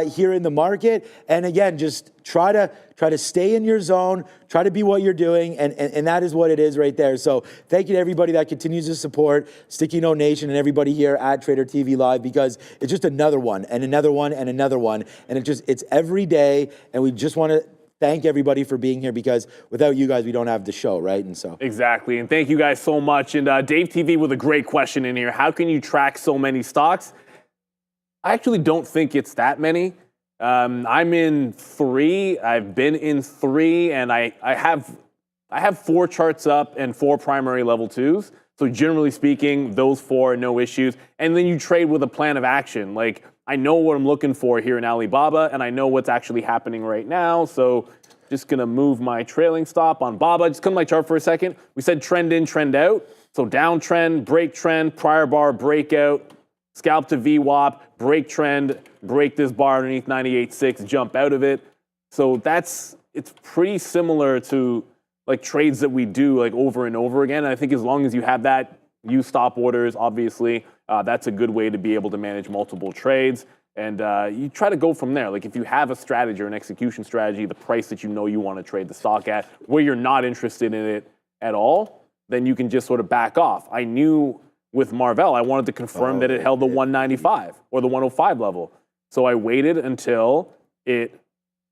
here in the market. And again, just try to stay in your zone, try to be what you're doing, and that is what it is right there. So thank you to everybody that continues to support Sticky Note Nation and everybody here at Trader TV Live, because it's just another one and another one and another one, and it's every day, and we just want to thank everybody for being here, because without you guys, we don't have the show, right? And so exactly, and thank you guys so much. And Dave TV with a great question in here. How can you track so many stocks? I actually don't think it's that many. I'm in 3. I've been in 3, and I have 4 charts up and 4 primary level 2s. So generally speaking, those 4 are no issues. And then you trade with a plan of action. Like, I know what I'm looking for here in Alibaba, and I know what's actually happening right now. So just gonna move my trailing stop on BABA. Just come to my chart for a second. We said trend in, trend out. So downtrend, break trend, prior bar breakout, scalp to VWAP, break trend, break this bar underneath 98.6, jump out of it. So it's pretty similar to like trades that we do like over and over again. And I think as long as you have that, use stop orders, obviously, that's a good way to be able to manage multiple trades. And you try to go from there. Like if you have a strategy or an execution strategy, the price that you know you want to trade the stock at, where you're not interested in it at all, then you can just sort of back off. I knew with Marvell, I wanted to confirm that it held the 195 or the 105 level. So I waited until it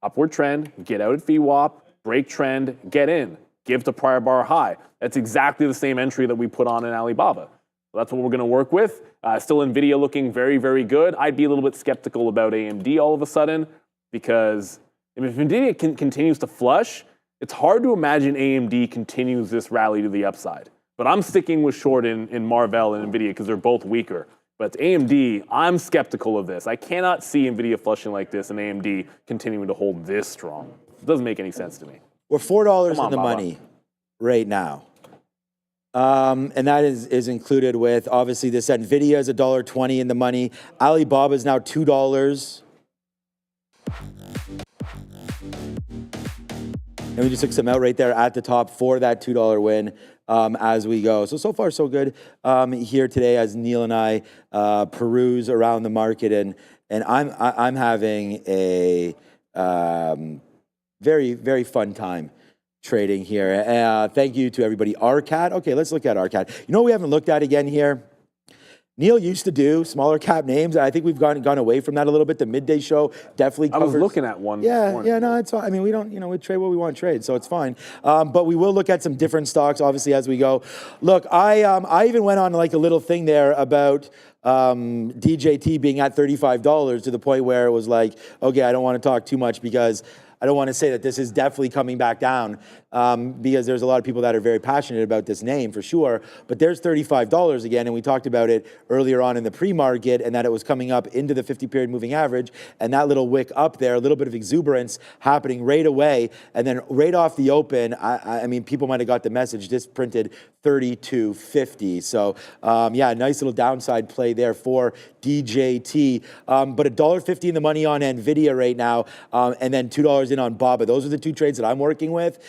upward trend, get out at VWAP, break trend, get in, give to prior bar high. That's exactly the same entry that we put on in Alibaba. So that's what we're going to work with. Still Nvidia looking very, very good. I'd be a little bit skeptical about AMD all of a sudden, because if Nvidia continues to flush, it's hard to imagine AMD continues this rally to the upside. But I'm sticking with short in Marvell and Nvidia because they're both weaker. But AMD, I'm skeptical of this. I cannot see Nvidia flushing like this and AMD continuing to hold this strong. It doesn't make any sense to me. We're $4 in the money right now. And that is included with, obviously, this Nvidia is $1.20 in the money. Alibaba is now $2. And we just took some out right there at the top for that $2 win as we go. So far, so good here today as Neil and I peruse around the market. And I'm having a very, very fun time trading here. Thank you to everybody. RCAT. Okay, let's look at RCAT. You know what we haven't looked at again here? Neil used to do smaller cap names. I think we've gone away from that a little bit. The midday show definitely covers. I was looking at one. Yeah, no, it's fine. I mean, we don't, we trade what we want to trade, so it's fine. But we will look at some different stocks, obviously, as we go. Look, I even went on like a little thing there about DJT being at $35 to the point where it was like, okay, I don't want to talk too much because I don't want to say that this is definitely coming back down because there's a lot of people that are very passionate about this name for sure. But there's $35 again, and we talked about it earlier on in the pre-market, and that it was coming up into the 50-period moving average, and that little wick up there, a little bit of exuberance happening right away, and then right off the open, I mean, people might have got the message. This printed 32.50. So yeah, nice little downside play there for DJT. But $1.50 in the money on Nvidia right now, and then $2 in on BABA. Those are the two trades that I'm working with.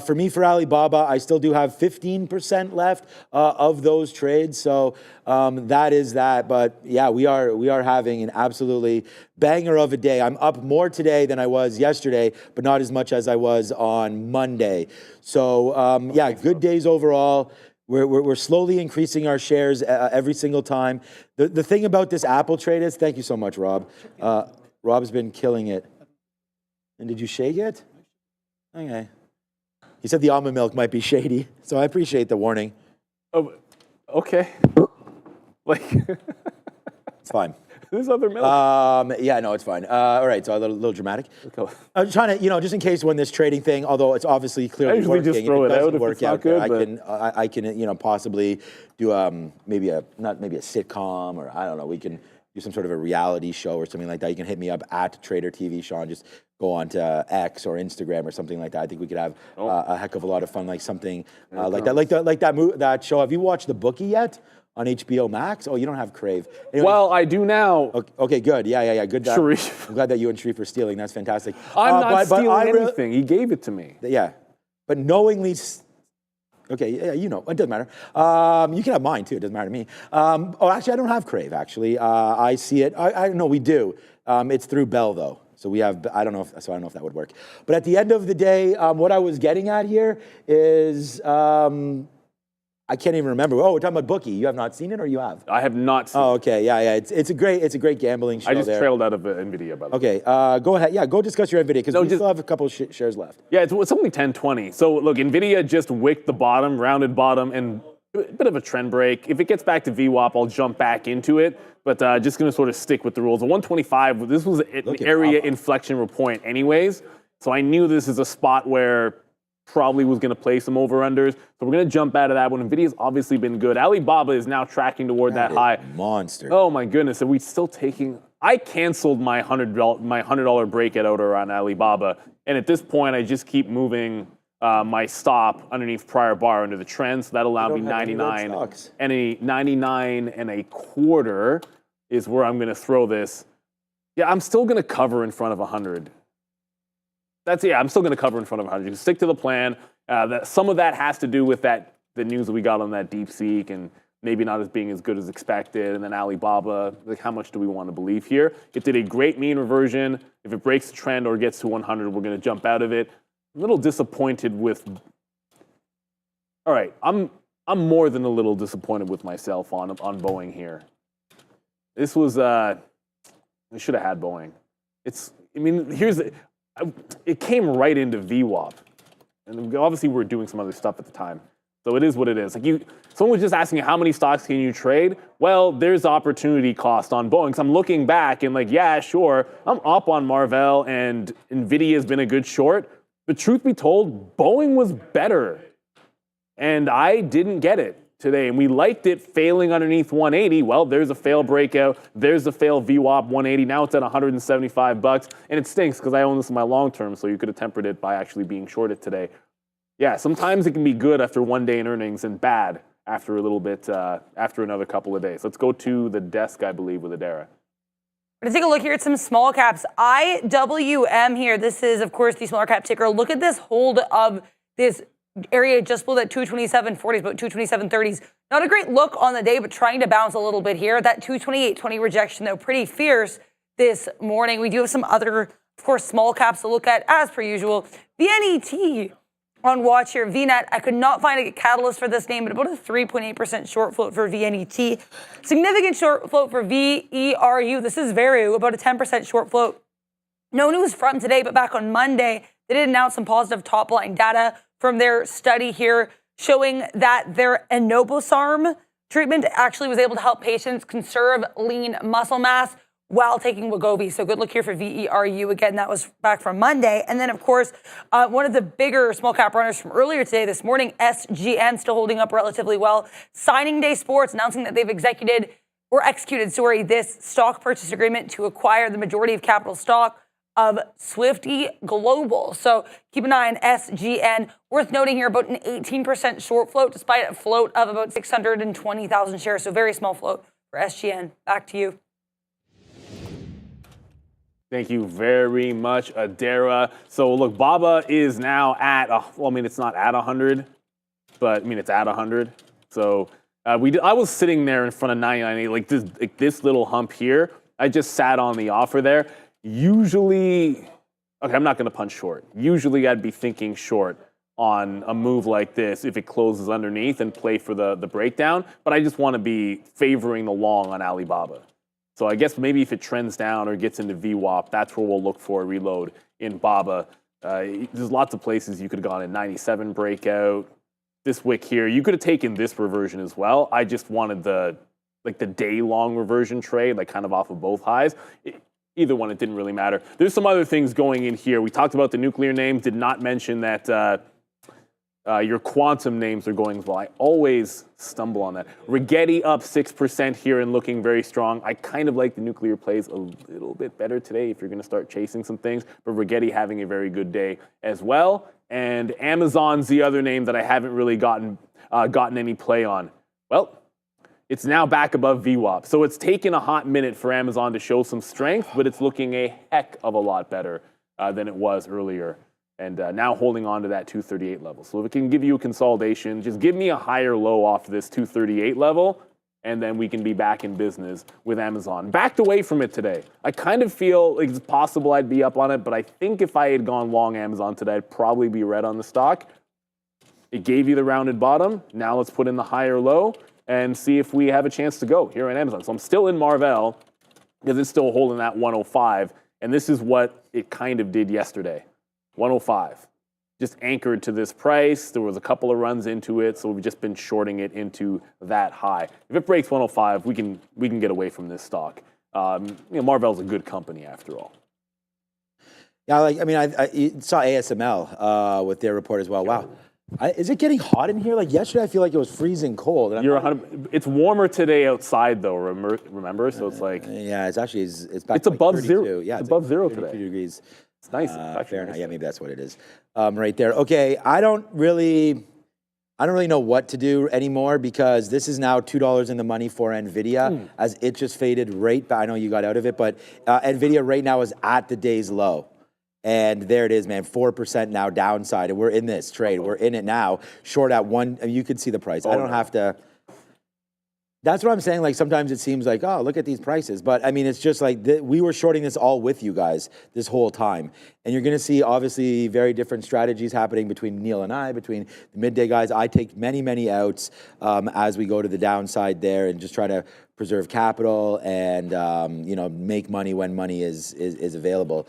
For me, for Alibaba, I still do have 15% left of those trades. So that is that. But yeah, we are having an absolutely banger of a day. I'm up more today than I was yesterday, but not as much as I was on Monday. So yeah, good days overall. We're slowly increasing our shares every single time. The thing about this Apple trade is, thank you so much, Rob. Rob's been killing it. And did you shake it? Okay. He said the almond milk might be shady, so I appreciate the warning. Oh, okay. Like, it's fine. There's other milk. Yeah, no, it's fine. All right, so a little dramatic. Okay. I'm trying to, just in case when this trading thing, although it's obviously clearly working, just throw if it it doesn't out if work it's not out there, good, I can, possibly do maybe a sitcom, or I don't know. We can do some sort of a reality show or something like that. You can hit me up at Trader TV, Sean. Just go on to X or Instagram or something like that. I think we could have a heck of a lot of fun, like something like that. That show. Have you watched The Bookie yet? On HBO Max? Oh, you don't have Crave. Anyway, well, I do now. Okay, good. Yeah. Good. Sharif. I'm glad that you and Sharif are stealing. That's fantastic. I'm not stealing anything. He gave it to me. Yeah, but knowingly. Okay, yeah, it doesn't matter. You can have mine too. It doesn't matter to me. Actually, I don't have Crave. Actually, I see it. I know we do. It's through Bell though. So we have. I don't know if that would work. But at the end of the day, what I was getting at here is. I can't even remember. Oh, we're talking about Bookie. You have not seen it, or you have? I have not seen it. Oh, okay. Yeah. It's a great gambling show. I just trailed out of Nvidia, by the way. Okay. Go ahead. Yeah, go discuss your Nvidia, because we still have a couple of shares left. Yeah, it's only 10.20. So look, Nvidia just wicked the bottom, rounded bottom, and a bit of a trend break. If it gets back to VWAP, I'll jump back into it. But just going to sort of stick with the rules. The 125, this was an area inflection point anyways. So I knew this is a spot where probably was going to play some over-unders. So we're going to jump out of that one. Nvidia's obviously been good. Alibaba is now tracking toward that high. Monster. Oh, my goodness. Are we still taking... I canceled my $100 breakout order on Alibaba. And at this point, I just keep moving my stop underneath prior bar under the trend. So that allowed me 99. And a 99.25 is where I'm going to throw this. Yeah, I'm still going to cover in front of 100. I'm still going to cover in front of 100. You stick to the plan. Some of that has to do with the news that we got on that DeepSeek and maybe not as being as good as expected. And then Alibaba, like, how much do we want to believe here? It did a great mean reversion. If it breaks the trend or gets to 100, we're going to jump out of it. A little disappointed with. All right, I'm more than a little disappointed with myself on Boeing here. This was we should have had Boeing. It came right into VWAP. And obviously we're doing some other stuff at the time. So it is what it is. Someone was just asking how many stocks can you trade? Well, there's opportunity cost on Boeing. So I'm looking back and yeah, sure, I'm up on Marvell and Nvidia has been a good short. But truth be told, Boeing was better. And I didn't get it today. And we liked it failing underneath 180. Well, there's a fail breakout. There's a fail VWAP 180. Now it's at $175. And it stinks because I own this in my long term. So you could have tempered it by actually being shorted today. Yeah, sometimes it can be good after one day in earnings and bad after a little bit, after another couple of days. Let's go to the desk, I believe, with Adara. We're going to take a look here at some small caps. IWM here. This is, of course, the smaller cap ticker. Look at this hold of this area just below that 227.40s, about 227.30s. Not a great look on the day, but trying to bounce a little bit here. That 228.20 rejection, though, pretty fierce this morning. We do have some other, of course, small caps to look at, as per usual. VNET on watch here. VNet, I could not find a catalyst for this name, but about a 3.8% short float for VNET. Significant short float for VERU. This is Veru, about a 10% short float. No news from today, but back on Monday, they did announce some positive top-line data from their study here, showing that their enobosarm treatment actually was able to help patients conserve lean muscle mass while taking Wegovy. So good look here for VERU. Again, that was back from Monday. And then, of course, one of the bigger small cap runners from earlier today, this morning, SGN, still holding up relatively well. Signing Day Sports announcing that they've executed this stock purchase agreement to acquire the majority of capital stock of Swifty Global. So keep an eye on SGN. Worth noting here, about an 18% short float, despite a float of about 620,000 shares. So very small float for SGN. Back to you. Thank you very much, Adara. So look, BABA is now at, it's not at 100, but it's at 100. So I was sitting there in front of 99.8, like this little hump here. I just sat on the offer there. Usually, okay, I'm not going to punch short. Usually I'd be thinking short on a move like this if it closes underneath and play for the breakdown, but I just want to be favoring the long on Alibaba. So I guess maybe if it trends down or gets into VWAP, that's where we'll look for a reload in BABA. There's lots of places you could have gone in 97 breakout. This wick here, you could have taken this reversion as well. I just wanted the day-long reversion trade, like kind of off of both highs. Either one, it didn't really matter. There's some other things going in here. We talked about the nuclear names, did not mention that your quantum names are going as well. I always stumble on that. Rigetti up 6% here and looking very strong. I kind of like the nuclear plays a little bit better today if you're going to start chasing some things, but Rigetti having a very good day as well. And Amazon's the other name that I haven't really gotten any play on. Well, it's now back above VWAP. So it's taken a hot minute for Amazon to show some strength, but it's looking a heck of a lot better than it was earlier. And now holding on to that 238 level. So if it can give you a consolidation, just give me a higher low off this 238 level, and then we can be back in business with Amazon. Backed away from it today. I kind of feel like it's possible I'd be up on it, but I think if I had gone long Amazon today, I'd probably be red on the stock. It gave you the rounded bottom. Now let's put in the higher low and see if we have a chance to go here on Amazon. So I'm still in Marvell because it's still holding that 105. And this is what it kind of did yesterday. 105. Just anchored to this price. There was a couple of runs into it, so we've just been shorting it into that high. If it breaks 105, we can get away from this stock. Marvell's a good company after all. Yeah, I saw ASML with their report as well. Wow. Is it getting hot in here? Like yesterday, I feel like it was freezing cold. It's warmer today outside, though. Remember, so it's like it's actually back. It's above 32. zero. Yeah, it's above zero today. Degrees. It's nice. Fair enough. Yeah, maybe that's what it is. Right there. Okay, I don't really know what to do anymore because this is now $2 in the money for Nvidia as it just faded right back. I know you got out of it, but Nvidia right now is at the day's low. And there it is, man, 4% now downside. And we're in this trade. We're in it now. Short at one. You can see the price. I don't have to. That's what I'm saying. Like sometimes it seems like, oh, look at these prices. But I mean, it's just like we were shorting this all with you guys this whole time. And you're going to see obviously very different strategies happening between Neil and I, between the midday guys. I take many, many outs as we go to the downside there and just try to preserve capital and make money when money is available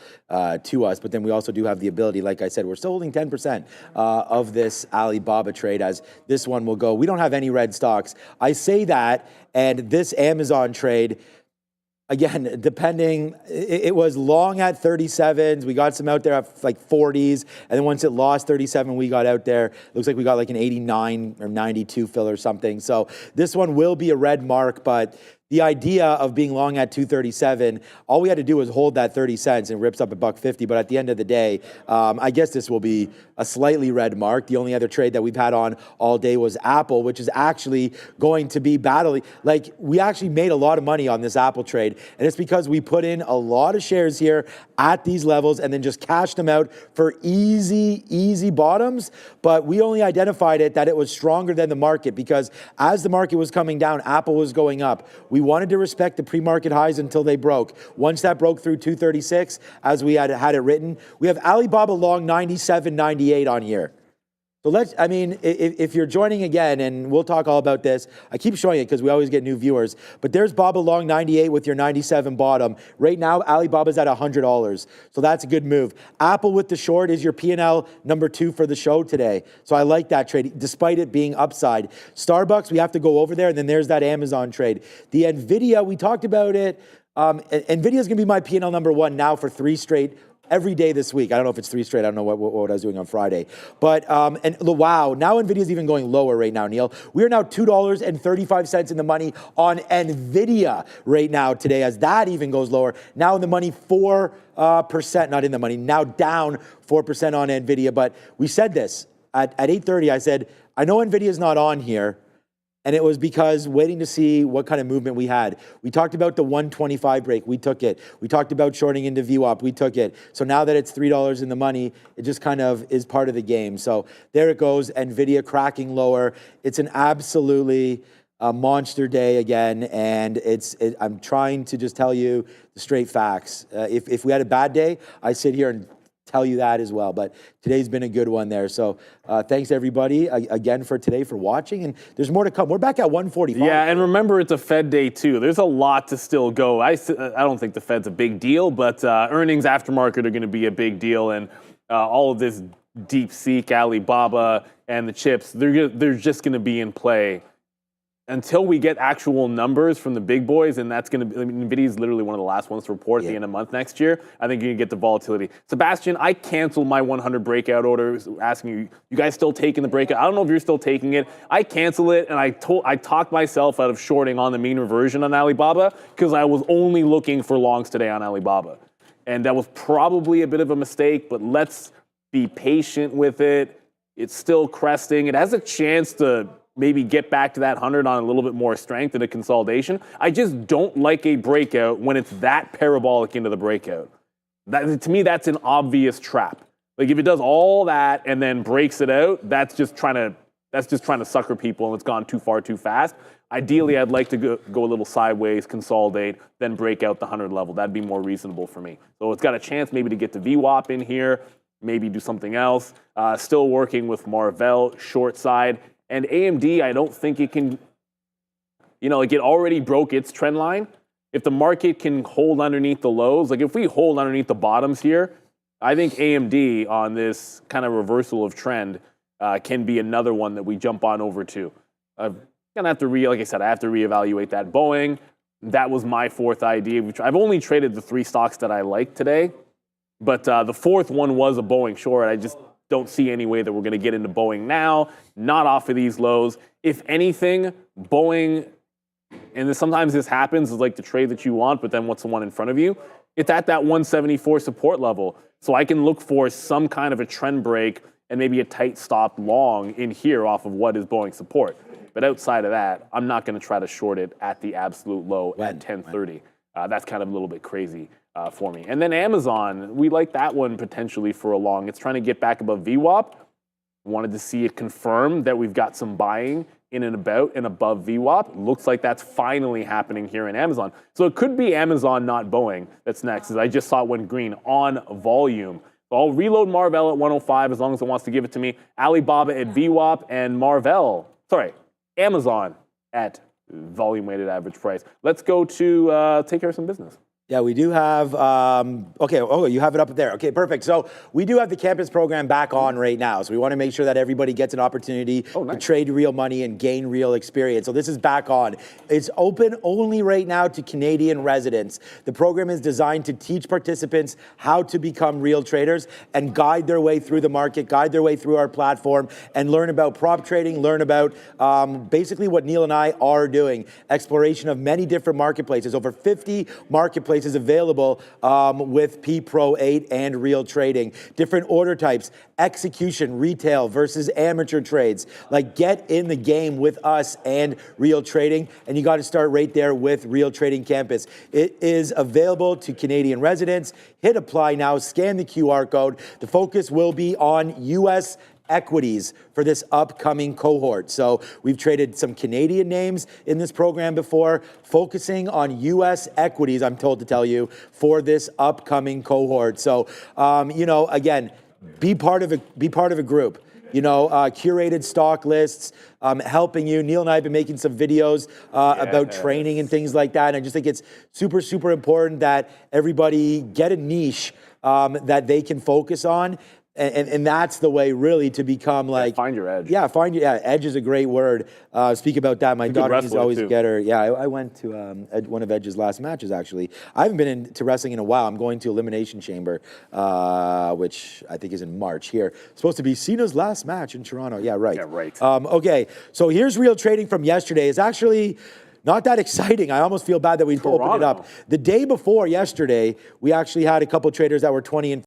to us. But then we also do have the ability, like I said, we're still holding 10% of this Alibaba trade as this one will go. We don't have any red stocks. I say that, and this Amazon trade, again, depending, it was long at 37s. We got some out there at like 40s. And then once it lost 37, we got out there. Looks like we got like an 89 or 92 fill or something. So this one will be a red mark, but the idea of being long at 237, all we had to do was hold that 30 cents and rips up $1.50. But at the end of the day, I guess this will be a slightly red mark. The only other trade that we've had on all day was Apple, which is actually going to be battling. Like we actually made a lot of money on this Apple trade. And it's because we put in a lot of shares here at these levels and then just cashed them out for easy bottoms. But we only identified it that it was stronger than the market because as the market was coming down, Apple was going up. We wanted to respect the pre-market highs until they broke. Once that broke through 236, as we had it written, we have Alibaba long 97.98 on here. So if you're joining again, and we'll talk all about this, I keep showing it because we always get new viewers, but there's Baba long 98 with your 97 bottom. Right now, Alibaba's at $100. So that's a good move. Apple with the short is your P&L number 2 for the show today. So I like that trade, despite it being upside. Starbucks, we have to go over there, and then there's that Amazon trade. The Nvidia, we talked about it Nvidia is going to be my P&L number one now for 3 straight. Every day this week. I don't know if it's 3 straight. I don't know what I was doing on Friday. But, wow, now NVIDIA's even going lower right now, Neil. We are now $2.35 in the money on NVIDIA right now today, as that even goes lower. Now in the money 4%, not in the money, now down 4% on NVIDIA. But we said this at 8:30. I said, I know NVIDIA's not on here. And it was because waiting to see what kind of movement we had. We talked about the 125 break. We took it. We talked about shorting into VWAP. We took it. So now that it's $3 in the money, it just kind of is part of the game. So there it goes. NVIDIA cracking lower. It's an absolutely monster day again. And I'm trying to just tell you the straight facts. If we had a bad day, I sit here and tell you that as well. But today's been a good one there. So thanks everybody again for today for watching. And there's more to come. We're back at 145. Yeah, and remember it's a Fed day too. There's a lot to still go. I don't think the Fed's a big deal, but earnings aftermarket are going to be a big deal. And all of this DeepSeek, Alibaba, and the chips, they're just going to be in play until we get actual numbers from the big boys, and that's going to be, NVIDIA is literally one of the last ones to report at the end of the month next year. I think you're going to get the volatility. Sebastian, I canceled my 100 breakout orders, asking you guys still taking the breakout? I don't know if you're still taking it. I canceled it, and I talked myself out of shorting on the mean reversion on Alibaba because I was only looking for longs today on Alibaba. And that was probably a bit of a mistake, but let's be patient with it. It's still cresting. It has a chance to maybe get back to that 100 on a little bit more strength in a consolidation. I just don't like a breakout when it's that parabolic into the breakout. To me, that's an obvious trap. Like if it does all that and then breaks it out, that's just trying to sucker people, and it's gone too far too fast. Ideally, I'd like to go a little sideways, consolidate, then break out the 100 level. That'd be more reasonable for me. So it's got a chance maybe to get to VWAP in here, maybe do something else. Still working with Marvell, short side. And AMD, I don't think it can, like it already broke its trend line. If the market can hold underneath the lows, like if we hold underneath the bottoms here, I think AMD on this kind of reversal of trend can be another one that we jump on over to. I'm gonna have to like I said, I have to reevaluate that. Boeing, that was my fourth idea. I've only traded the 3 stocks that I like today, but the fourth one was a Boeing short. I just don't see any way that we're going to get into Boeing now, not off of these lows. If anything, Boeing, and sometimes this happens, is like the trade that you want, but then what's the one in front of you? It's at that 174 support level. So I can look for some kind of a trend break and maybe a tight stop long in here off of what is Boeing support. But outside of that, I'm not going to try to short it at the absolute low at 1030. That's kind of a little bit crazy for me. And then Amazon, we like that one potentially for a long. It's trying to get back above VWAP. Wanted to see it confirm that we've got some buying in and about and above VWAP. Looks like that's finally happening here in Amazon. So it could be Amazon, not Boeing, that's next, as I just saw it went green on volume. So I'll reload Marvell at 105 as long as it wants to give it to me. Alibaba at VWAP and Amazon at volume weighted average price. Let's go to take care of some business. Yeah, we do have, you have it up there. Okay, perfect. So we do have the campus program back on right now. So we want to make sure that everybody gets an opportunity to trade real money and gain real experience. So this is back on. It's open only right now to Canadian residents. The program is designed to teach participants how to become real traders and guide their way through the market, guide their way through our platform, and learn about prop trading, learn about basically what Neil and I are doing. Exploration of many different marketplaces, over 50 marketplaces available with P Pro 8 and real trading. Different order types, execution, retail versus amateur trades. Like, get in the game with us and real trading, and you got to start right there with Real Trading Campus. It is available to Canadian residents. Hit apply now, scan the QR code. The focus will be on U.S. equities for this upcoming cohort. So we've traded some Canadian names in this program before, focusing on U.S. equities, I'm told to tell you, for this upcoming cohort. So, again, be part of a group. Curated stock lists, helping you. Neil and I have been making some videos about training and things like that. And I just think it's super, super important that everybody get a niche that they can focus on. And that's the way really to become like find your edge. Yeah, edge is a great word. Speak about that. My daughter needs to always get her. Yeah, I went to one of Edge's last matches actually. I haven't been into wrestling in a while. I'm going to Elimination Chamber, which I think is in March here. Supposed to be Cena's last match in Toronto. Yeah, right. Yeah, right. Okay, so here's real trading from yesterday. It's actually not that exciting. I almost feel bad that we opened it up. The day before yesterday, we actually had a couple traders that were 20 and